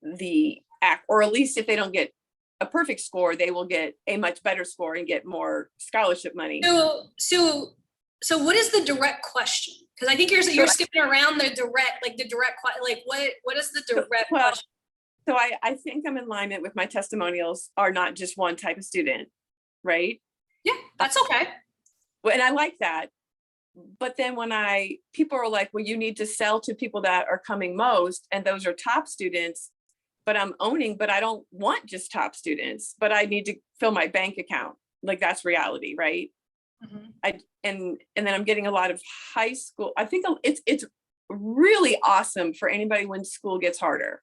the act, or at least if they don't get a perfect score, they will get a much better score and get more scholarship money. So what is the direct question? Because I think you're skipping around the direct, like what is the direct question? So I think I'm in alignment with my testimonials are not just one type of student, right? Yeah, that's okay. And I like that. But then when people are like, well, you need to sell to people that are coming most, and those are top students, but I don't want just top students, but I need to fill my bank account. Like that's reality, right? Mm-hmm. And then I'm getting a lot of high school. I think it's really awesome for anybody when school gets harder.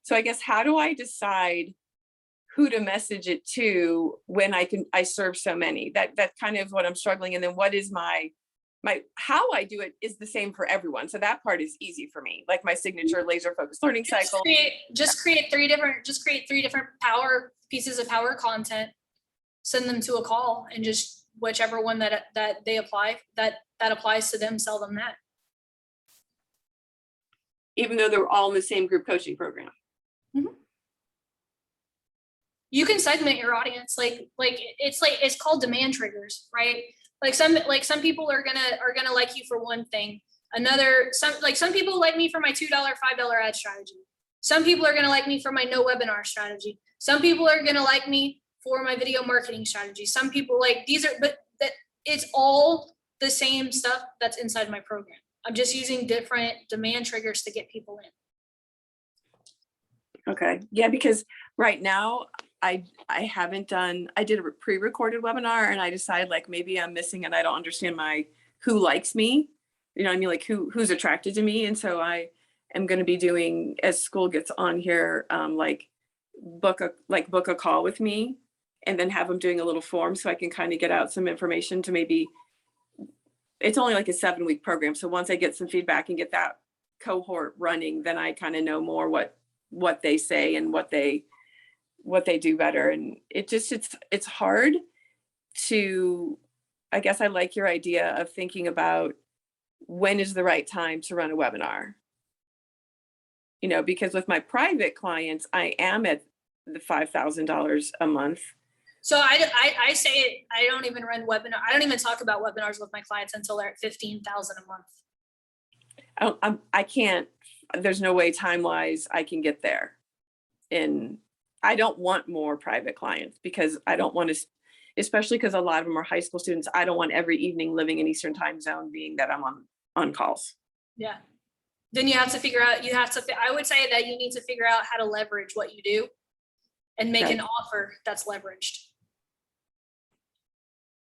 So I guess, how do I decide who to message it to when I serve so many? That's kind of what I'm struggling. And then what is my how I do it is the same for everyone. So that part is easy for me, like my signature laser focused learning cycle. Just create three different pieces of power content, send them to a call, and just whichever one that they apply, that applies to them, sell them that. Even though they're all in the same group coaching program. Mm-hmm. You can segment your audience, it's called demand triggers, right? Some people are gonna like you for one thing. Some people like me for my $2, $5 ad strategy. Some people are gonna like me for my no webinar strategy. Some people are gonna like me for my video marketing strategy. Some people it's all the same stuff that's inside my program. I'm just using different demand triggers to get people in. Okay. Yeah, because right now I did a pre-recorded webinar, and I decided like maybe I'm missing and I don't understand who likes me, what I mean, like who's attracted to me. And so I am going to be doing, as school gets on here, book a call with me, and then have them doing a little form so I can kind of get out some information to maybe, it's only like a 7-week program. So once I get some feedback and get that cohort running, then I kind of know more what they say and what they do better. And it's hard to, I guess I like your idea of thinking about when is the right time to run a webinar, because with my private clients, I am at the $5,000 a month. So I say it, I don't even run webinar. I don't even talk about webinars with my clients until they're at $15,000 a month. I can't, there's no way time-wise I can get there. And I don't want more private clients because I don't want to, especially because a lot of them are high school students. I don't want every evening living in Eastern time zone being that I'm on calls. Yeah. Then you have to figure out, I would say that you need to figure out how to leverage what you do and make an offer that's leveraged.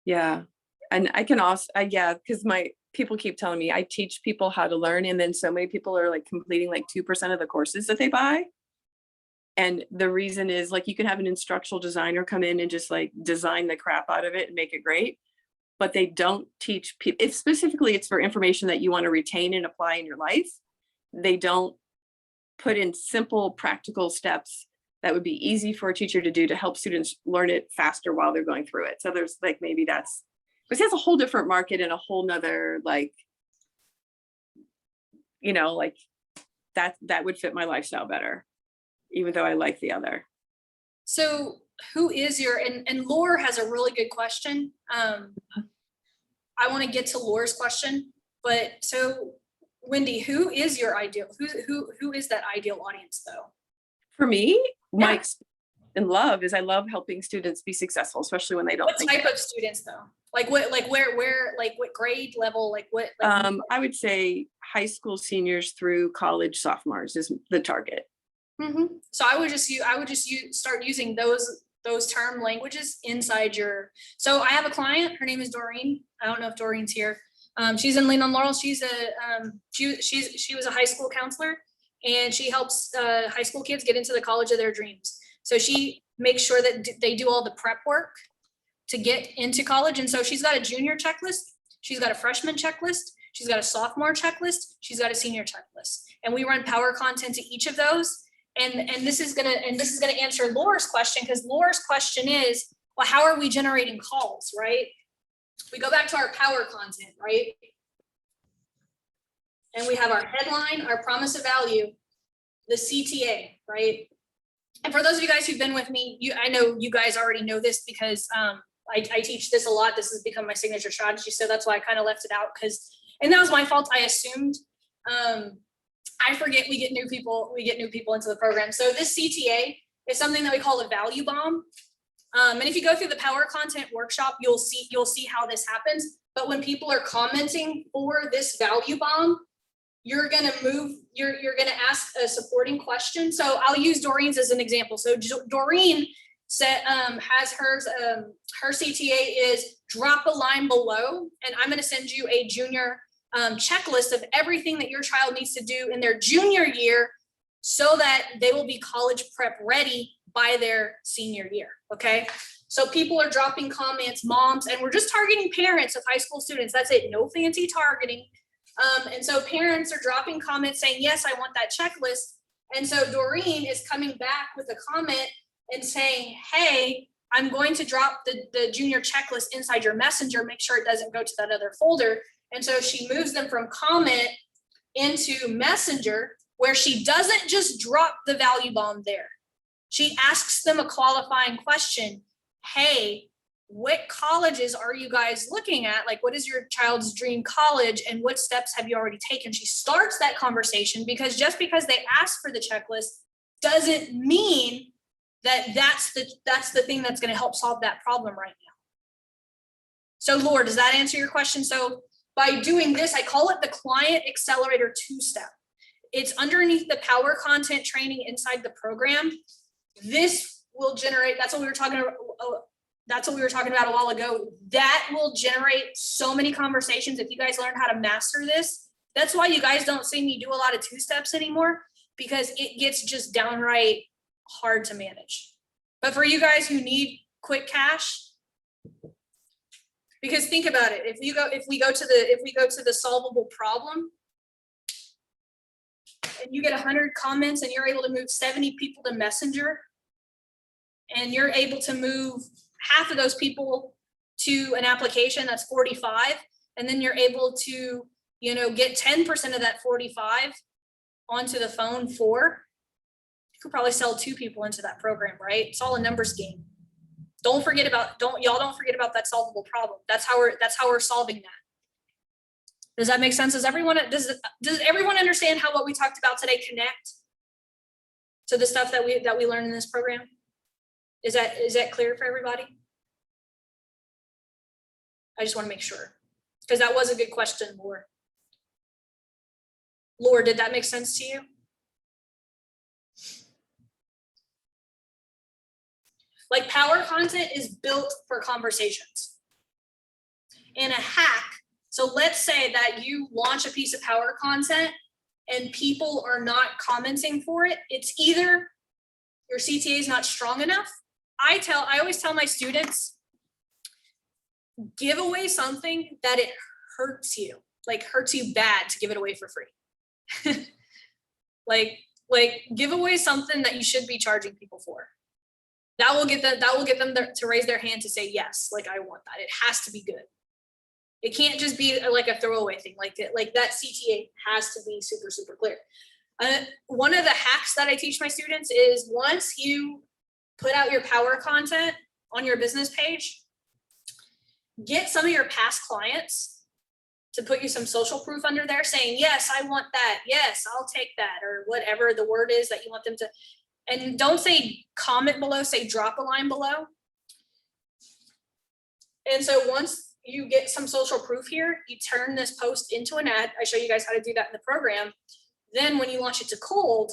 Yeah. And I can also, because my people keep telling me I teach people how to learn. And then so many people are like completing like 2% of the courses that they buy. And the reason is like, you can have an instructional designer come in and just like design the crap out of it and make it great. but they don't teach people. It's specifically, it's for information that you want to retain and apply in your life. They don't put in simple, practical steps that would be easy for a teacher to do to help students learn it faster while they're going through it. So there's like, maybe that's, but that's a whole different market and a whole nother, like, you know, like that would fit my lifestyle better, even though I like the other. So who is your, and Laura has a really good question. I want to get to Laura's question, but so Wendy, who is your ideal, who is that ideal audience though? For me, my Yeah. experience in love is I love helping students be successful, especially when they don't What think. type of students though? Like what, like where, like what grade level, like what? Like, I would say high school seniors through college sophomores is the target. So I would just start using those term languages inside your, so I have a client, her name is Doreen. I don't know if Doreen's here. She's in Lean on Laurel. She's she was a high school counselor, and she helps high school kids get into the college of their dreams. So she makes sure that they do all the prep work to get into college. And so she's got a junior checklist. She's got a freshman checklist. She's got a sophomore checklist. She's got a senior checklist. And we run power content to each of those. And this is gonna answer Laura's question, because Laura's question is, well, how are we generating calls, right? We go back to our power content, right? And we have our headline, our promise of value, the CTA, right? And for those of you guys who've been with me, I know you guys already know this because I teach this a lot. This has become my signature strategy. So that's why I kind of left it out, and that was my fault. I assumed. I forget we get new people into the program. So this CTA is something that we call a value bomb. And if you go through the power content workshop, you'll see how this happens. But when people are commenting for this value bomb, you're gonna ask a supporting question. So I'll use Doreen's as an example. So Doreen has hers, her CTA is drop a line below, and I'm gonna send you a junior checklist of everything that your child needs to do in their junior year so that they will be college prep ready by their senior year, okay? So people are dropping comments, moms, and we're just targeting parents of high school students. That's it, no fancy targeting. And so parents are dropping comments saying, yes, I want that checklist. And so Doreen is coming back with a comment and saying, hey, I'm going to drop the junior checklist inside your messenger, make sure it doesn't go to that other folder. And so she moves them from comment into messenger, where she doesn't just drop the value bomb there. She asks them a qualifying question. Hey, what colleges are you guys looking at? Like, what is your child's dream college, and what steps have you already taken? She starts that conversation, because just because they ask for the checklist doesn't mean that that's the thing that's going to help solve that problem right now. So Laura, does that answer your question? So by doing this, I call it the Client Accelerator 2-step. It's underneath the power content training inside the program. This will generate, that's what we were talking about a while ago. That will generate so many conversations if you guys learn how to master this. That's why you guys don't see me do a lot of 2-steps anymore, because it gets just downright hard to manage. But for you guys who need quick cash, because think about it, if we go to the solvable problem, and you get 100 comments and you're able to move 70 people to Messenger, and you're able to move half of those people to an application, that's 45, and then you're able to, get 10% of that 45 onto the phone you could probably sell 2 people into that program, right? It's all a numbers game. Don't forget about that solvable problem. That's how we're solving that. Does that make sense? Does everyone understand how what we talked about today connect to the stuff that we learn in this program? Is that clear for everybody? I just want to make sure, because that was a good question, Laura. Laura, did that make sense to you? Like, power content is built for conversations. And a hack, so let's say that you launch a piece of power content and people are not commenting for it. It's either your CTA is not strong enough. I always tell my students, give away something that it hurts you, like hurts you bad to give it away for free. like give away something that you should be charging people for. That will get them to raise their hand to say, yes, like I want that. It has to be good. It can't just be like a throwaway thing. Like that CTA has to be super, super clear. One of the hacks that I teach my students is once you put out your power content on your business page, get some of your past clients to put you some social proof under there saying, yes, I want that. Yes, I'll take that, or whatever the word is that you want them to. And don't say comment below, say drop a line below. And so once you get some social proof here, you turn this post into an ad. I show you guys how to do that in the program. Then when you launch it to cold,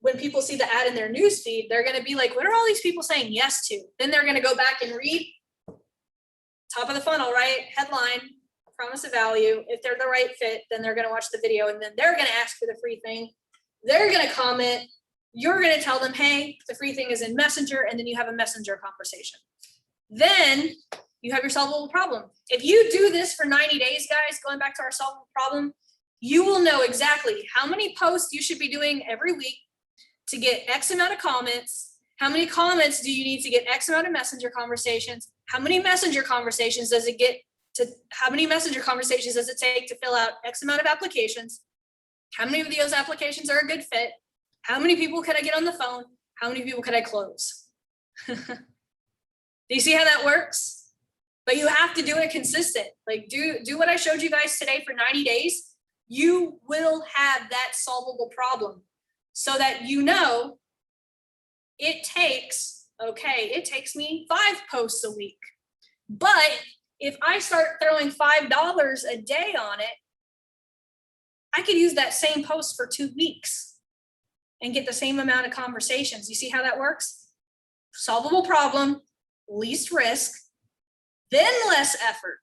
when people see the ad in their newsfeed, they're going to be like, what are all these people saying yes to? Then they're going to go back and read top of the funnel, right? Headline, promise of value. If they're the right fit, then they're going to watch the video, and then they're going to ask for the free thing. They're going to comment. You're going to tell them, hey, the free thing is in Messenger, and then you have a Messenger conversation. Then you have your solvable problem. If you do this for 90 days, guys, going back to our solvable problem, you will know exactly how many posts you should be doing every week to get X amount of comments. How many comments do you need to get X amount of Messenger conversations? How many Messenger conversations does it take to fill out X amount of applications? How many of those applications are a good fit? How many people could I get on the phone? How many people could I close? Do you see how that works? But you have to do it consistent. Like do what I showed you guys today for 90 days. You will have that solvable problem so that you know it takes me 5 posts a week. But if I start throwing $5 a day on it, I could use that same post for 2 weeks and get the same amount of conversations. You see how that works? Solvable problem, least risk, then less effort,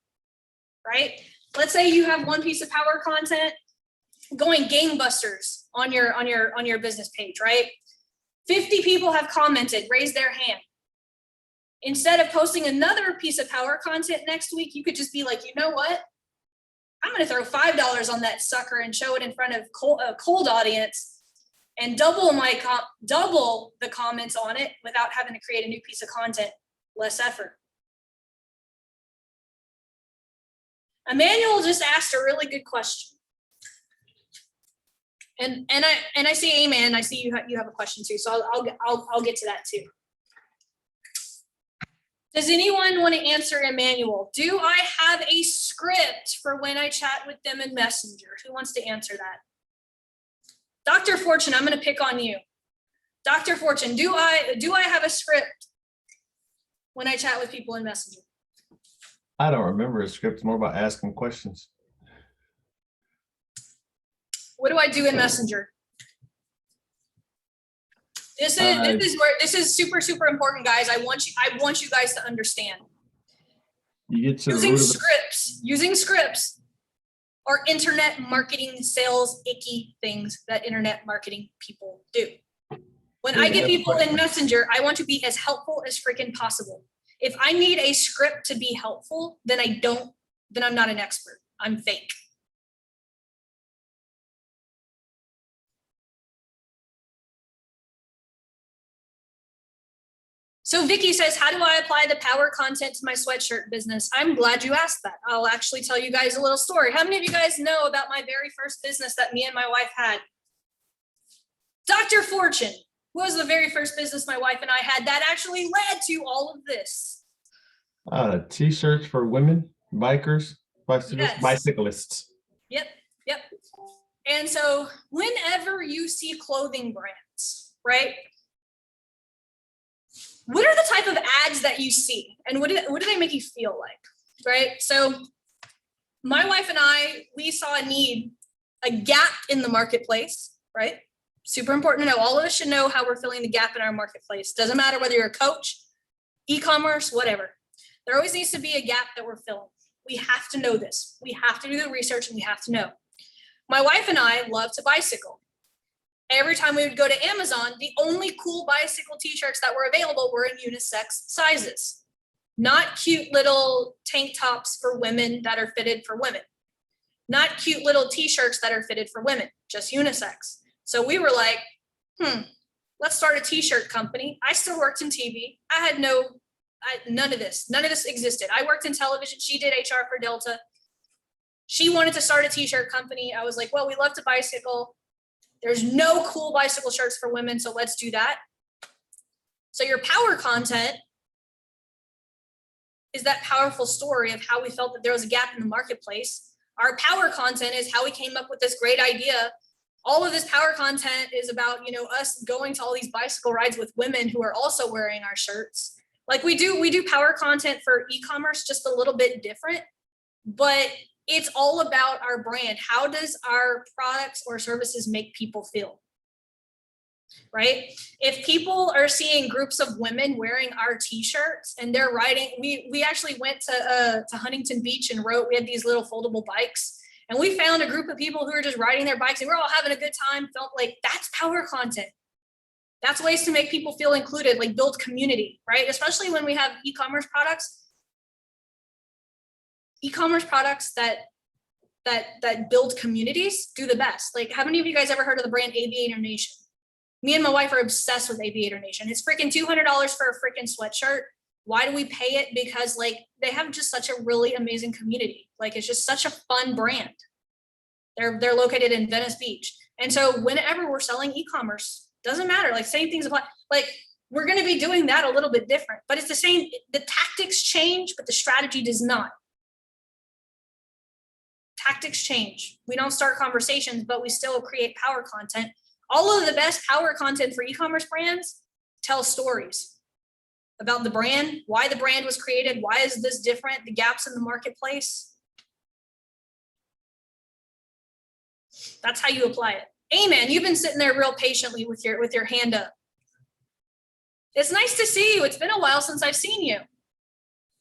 right? Let's say you have one piece of power content going gangbusters on your business page, right? 50 people have commented, raised their hand. Instead of posting another piece of power content next week, you could just be like, you know what? I'm going to throw $5 on that sucker and show it in front of a cold audience and double the comments on it without having to create a new piece of content, less effort. Emmanuel just asked a really good question. And I see amen. I see you have a question too. So I'll get to that too. Does anyone want to answer Emmanuel? Do I have a script for when I chat with them in Messenger? Who wants to answer that? Dr. Fortune, I'm going to pick on you. Dr. Fortune, do I have a script when I chat with people in Messenger? I don't remember a script. It's more about asking questions. What do I do in Messenger? This is super, super important, guys. I want you guys to understand. You get to Using scripts are internet marketing sales icky things that internet marketing people do. When I get people in Messenger, I want to be as helpful as freaking possible. If I need a script to be helpful, then I'm not an expert. I'm fake. So Vicky says, how do I apply the power content to my sweatshirt business? I'm glad you asked that. I'll actually tell you guys a little story. How many of you guys know about my very first business that me and my wife had? Dr. Fortune was the very first business my wife and I had that actually led to all of this. T-shirts for women, bikers, bicyclists. Yep. And so whenever you see clothing brands, right? What are the type of ads that you see, and what do they make you feel like, right? So my wife and we saw a gap in the marketplace, right? Super important to know. All of us should know how we're filling the gap in our marketplace. Doesn't matter whether you're a coach, e-commerce, whatever. There always needs to be a gap that we're filling. We have to know this. We have to do the research and we have to know. My wife and I love to bicycle. Every time we would go to Amazon, the only cool bicycle t-shirts that were available were in unisex sizes. Not cute little tank tops for women that are fitted for women. Not cute little t-shirts that are fitted for women, just unisex. So we were like, let's start a t-shirt company. I still worked in TV. I had none of this existed. I worked in television. She did HR for Delta. She wanted to start a t-shirt company. I was like, well, we love to bicycle. There's no cool bicycle shirts for women, so let's do that. So your power content is that powerful story of how we felt that there was a gap in the marketplace. Our power content is how we came up with this great idea. All of this power content is about, you know, us going to all these bicycle rides with women who are also wearing our shirts. Like we do power content for e-commerce, just a little bit different, but it's all about our brand. How does our products or services make people feel? Right? If people are seeing groups of women wearing our t-shirts and they're riding, we actually went to Huntington Beach and we had these little foldable bikes, and we found a group of people who were just riding their bikes and we're all having a good time. Felt like that's power content. That's ways to make people feel included, like build community, right? Especially when we have e-commerce products. E-commerce products that build communities do the best. Like, how many of you guys ever heard of the brand Aviator Nation? Me and my wife are obsessed with Aviator Nation. It's freaking $200 for a freaking sweatshirt. Why do we pay it? Because like they have just such a really amazing community. Like it's just such a fun brand. They're located in Venice Beach. And so whenever we're selling e-commerce, doesn't matter. Like same things apply. Like we're going to be doing that a little bit different, but it's the same. The tactics change, but the strategy does not. Tactics change. We don't start conversations, but we still create power content. All of the best power content for e-commerce brands tell stories about the brand, why the brand was created, why is this different, the gaps in the marketplace. That's how you apply it. Amen. You've been sitting there real patiently with your hand up. It's nice to see you. It's been a while since I've seen you.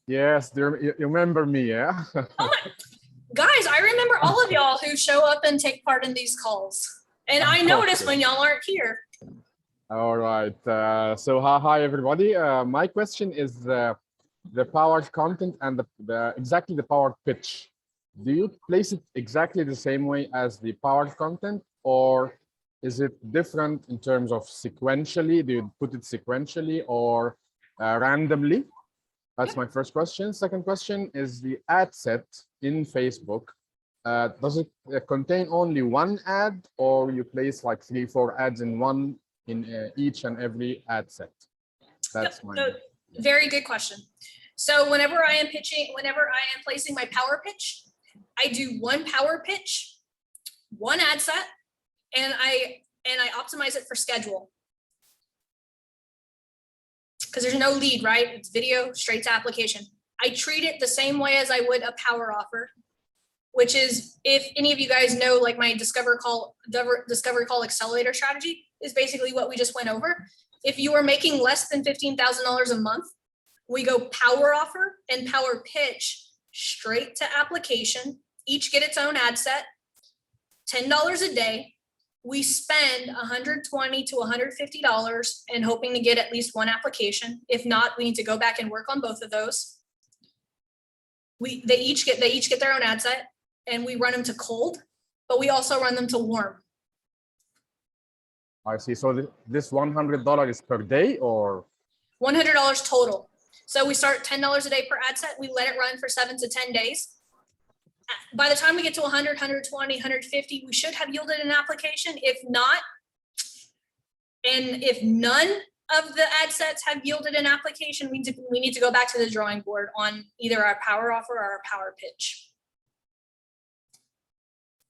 Yes, you remember me, yeah? Oh my, guys, I remember all of y'all who show up and take part in these calls. And I notice when y'all aren't here. All right. So hi everybody. My question is the power content and exactly the power pitch. Do you place it exactly the same way as the power content, or is it different in terms of sequentially? Do you put it sequentially or randomly? That's my first question. Second question is the ad set in Facebook. Does it contain only one ad, or you place like 3-4 ads in each and every ad set? That's my very good question. So whenever I am placing my power pitch, I do one power pitch, one ad set, and I optimize it for schedule. Because there's no lead, right? It's video straight to application. I treat it the same way as I would a power offer, which is, if any of you guys know, like my discovery call accelerator strategy is basically what we just went over. If you are making less than $15,000 a month, we go power offer and power pitch straight to application. Each get its own ad set, $10 a day. We spend $120 to $150 and hoping to get at least one application. If not, we need to go back and work on both of those. They each get their own ad set, and we run them to cold, but we also run them to warm. I see. So this $100 is per day, or? $100 total. So we start $10 a day per ad set. We let it run for 7 to 10 days. By the time we get to 100, 120, 150, we should have yielded an application. If not, and if none of the ad sets have yielded an application, we need to go back to the drawing board on either our power offer or our power pitch.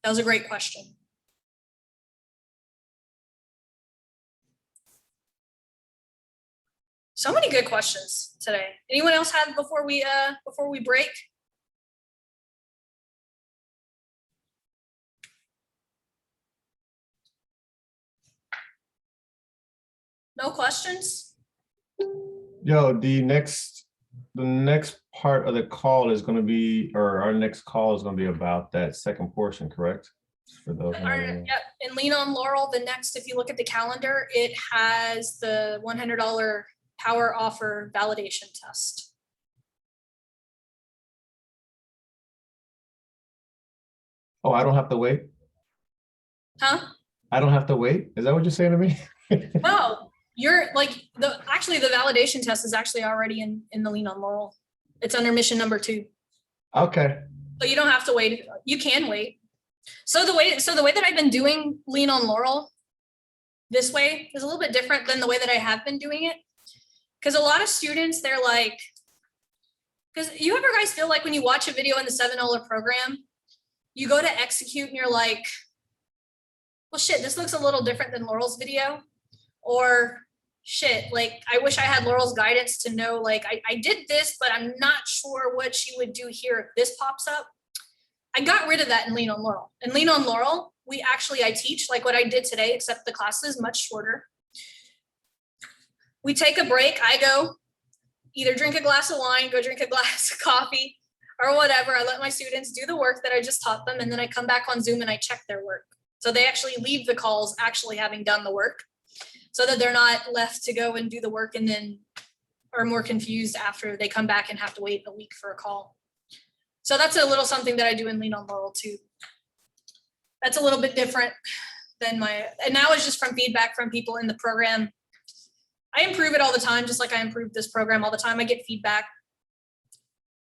That was a great question. So many good questions today. Anyone else have before we break? No questions? Yo, the next part of the call is going to be, or our next call is going to be about that second portion, correct? For those. Yep. And Lean on Laurel, the next, if you look at the calendar, it has the $100 power offer validation test. Oh, I don't have to wait? Huh? I don't have to wait? Is that what you're saying to me? No, you're like actually the validation test is actually already in the Lean on Laurel. It's under mission number 2. Okay. So you don't have to wait. You can wait. So the way that I've been doing Lean on Laurel this way is a little bit different than the way that I have been doing it. Because a lot of students, they're like, because you ever guys feel like when you watch a video in the $7 program, you go to execute and you're like, well, shit, this looks a little different than Laurel's video. Or shit, like, I wish I had Laurel's guidance to know, like, I did this, but I'm not sure what she would do here if this pops up. I got rid of that in Lean on Laurel. In Lean on Laurel, I teach like what I did today, except the class is much shorter. We take a break. I go either drink a glass of wine, go drink a glass of coffee or whatever. I let my students do the work that I just taught them. And then I come back on Zoom and I check their work. So they actually leave the calls actually having done the work so that they're not left to go and do the work and then are more confused after they come back and have to wait a week for a call. So that's a little something that I do in Lean on Laurel too. That's a little bit different than and now it's just from feedback from people in the program. I improve it all the time, just like I improve this program all the time. I get feedback.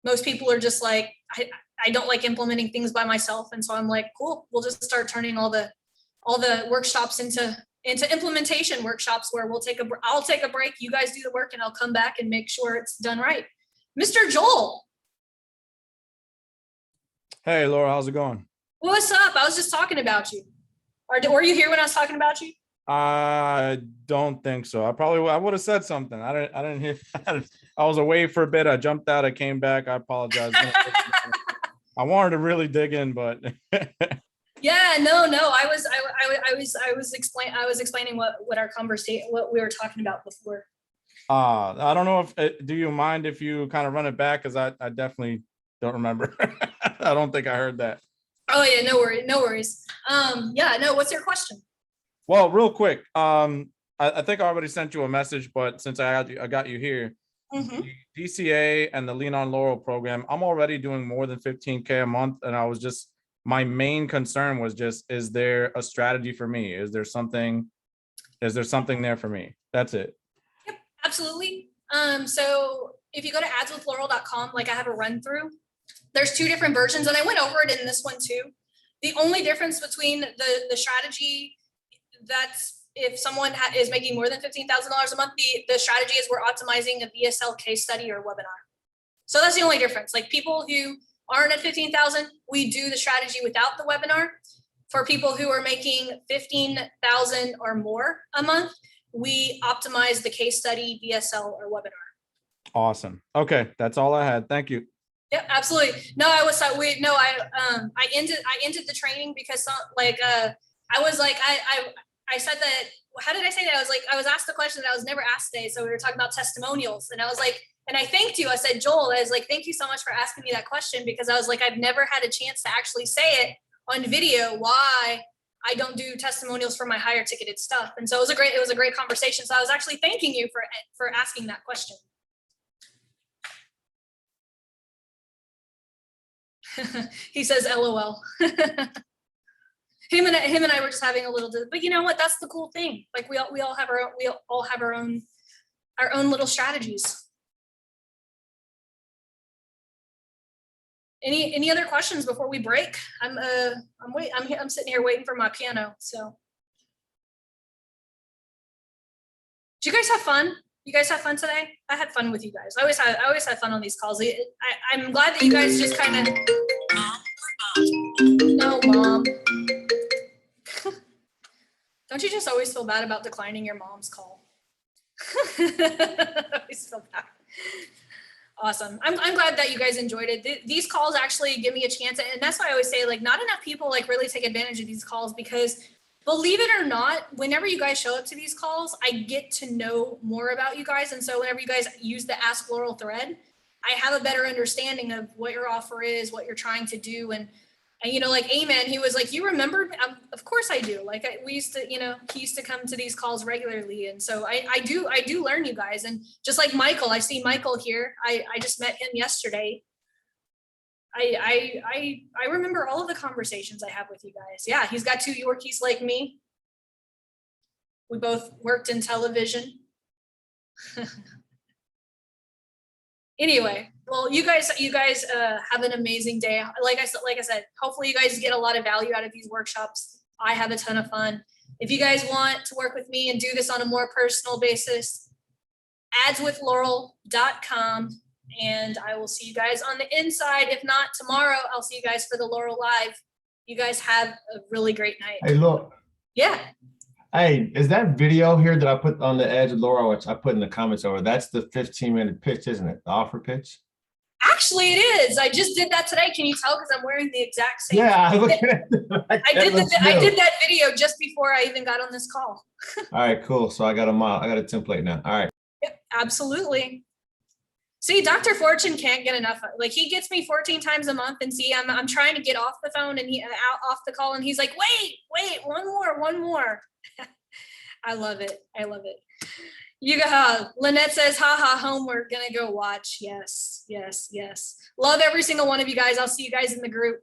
Most people are just like, I don't like implementing things by myself. And so I'm like, cool, we'll just start turning all the workshops into implementation workshops where I'll take a break, you guys do the work, and I'll come back and make sure it's done right. Mr. Joel. Hey, Laura, how's it going? What's up? I was just talking about you. Or were you here when I was talking about you? I don't think so. I would have said something. I didn't hear. I was away for a bit. I jumped out. I came back. I apologize. I wanted to really dig in, but yeah, no. I was explaining what our conversation, what we were talking about before. I don't know if do you mind if you kind of run it back, because I definitely don't remember. I don't think I heard that. Oh yeah, no worries. Yeah, no. What's your question? Well, real quick, I think I already sent you a message, but since I got you here, Mm-hmm. the DCA and the Lean on Laurel program, I'm already doing more than 15K a month, and my main concern was just, is there a strategy for me? Is there something there for me? That's it. Yep, absolutely. So if you go to adswithlaurel.com, like I have a run through, there's 2 different versions, and I went over it in this one too. The only difference between the strategy, that's if someone is making more than $15,000 a month, the strategy is we're optimizing a VSL case study or webinar. So that's the only difference. Like people who aren't at 15,000, we do the strategy without the webinar. For people who are making 15,000 or more a month, we optimize the case study, VSL, or webinar. Awesome. Okay, that's all I had. Thank you. Yeah, absolutely. No, I ended the training because I said that, how did I say that? I was asked a question that I was never asked today. So we were talking about testimonials, and I was like, and I thanked you. I said, Joel, I was like, thank you so much for asking me that question, because I was like, I've never had a chance to actually say it on video, why I don't do testimonials for my higher ticketed stuff. And so it was a great conversation. So I was actually thanking you for asking that question. He says, LOL. Him and I were just having a little, but you know what? That's the cool thing. Like we all have our own little strategies. Any other questions before we break? I'm sitting here waiting for my piano. So, did you guys have fun? You guys have fun today? I had fun with you guys. I always have fun on these calls. I'm glad that you guys just kind of. No, Mom. Don't you just always feel bad about declining your mom's call? Always feel bad. Awesome. I'm glad that you guys enjoyed it. These calls actually give me a chance, and that's why I always say, like, not enough people like really take advantage of these calls, because believe it or not, whenever you guys show up to these calls, I get to know more about you guys. And so whenever you guys use the Ask Laurel thread, I have a better understanding of what your offer is, what you're trying to do. And you know, like Amen, he was like, you remember? Of course I do. Like we used to, you know, he used to come to these calls regularly. And so I do learn you guys. And just like Michael, I see Michael here. I just met him yesterday. I remember all of the conversations I have with you guys. Yeah, he's got 2 Yorkies like me. We both worked in television. Anyway, well, you guys have an amazing day. Like I said, hopefully you guys get a lot of value out of these workshops. I have a ton of fun. If you guys want to work with me and do this on a more personal basis, adswithlaurel.com, and I will see you guys on the inside. If not tomorrow, I'll see you guys for the Laurel Live. You guys have a really great night. Hey, look. Yeah. Hey, is that video here that I put on the Edge of Laurel, which I put in the comments over, that's the 15-minute pitch, isn't it? The offer pitch? Actually, it is. I just did that today. Can you tell? Because I'm wearing the exact same. Yeah, I look at it. I did that video just before I even got on this call. All right, cool. So I got a template now. All right. Yep, absolutely. See, Dr. Fortune can't get enough. Like, he gets me 14 times a month, and see, I'm trying to get off the phone and off the call, and he's like, wait, one more. I love it. You got Lynette says, haha, homework, gonna go watch. Yes. Love every single one of you guys. I'll see you guys in the group.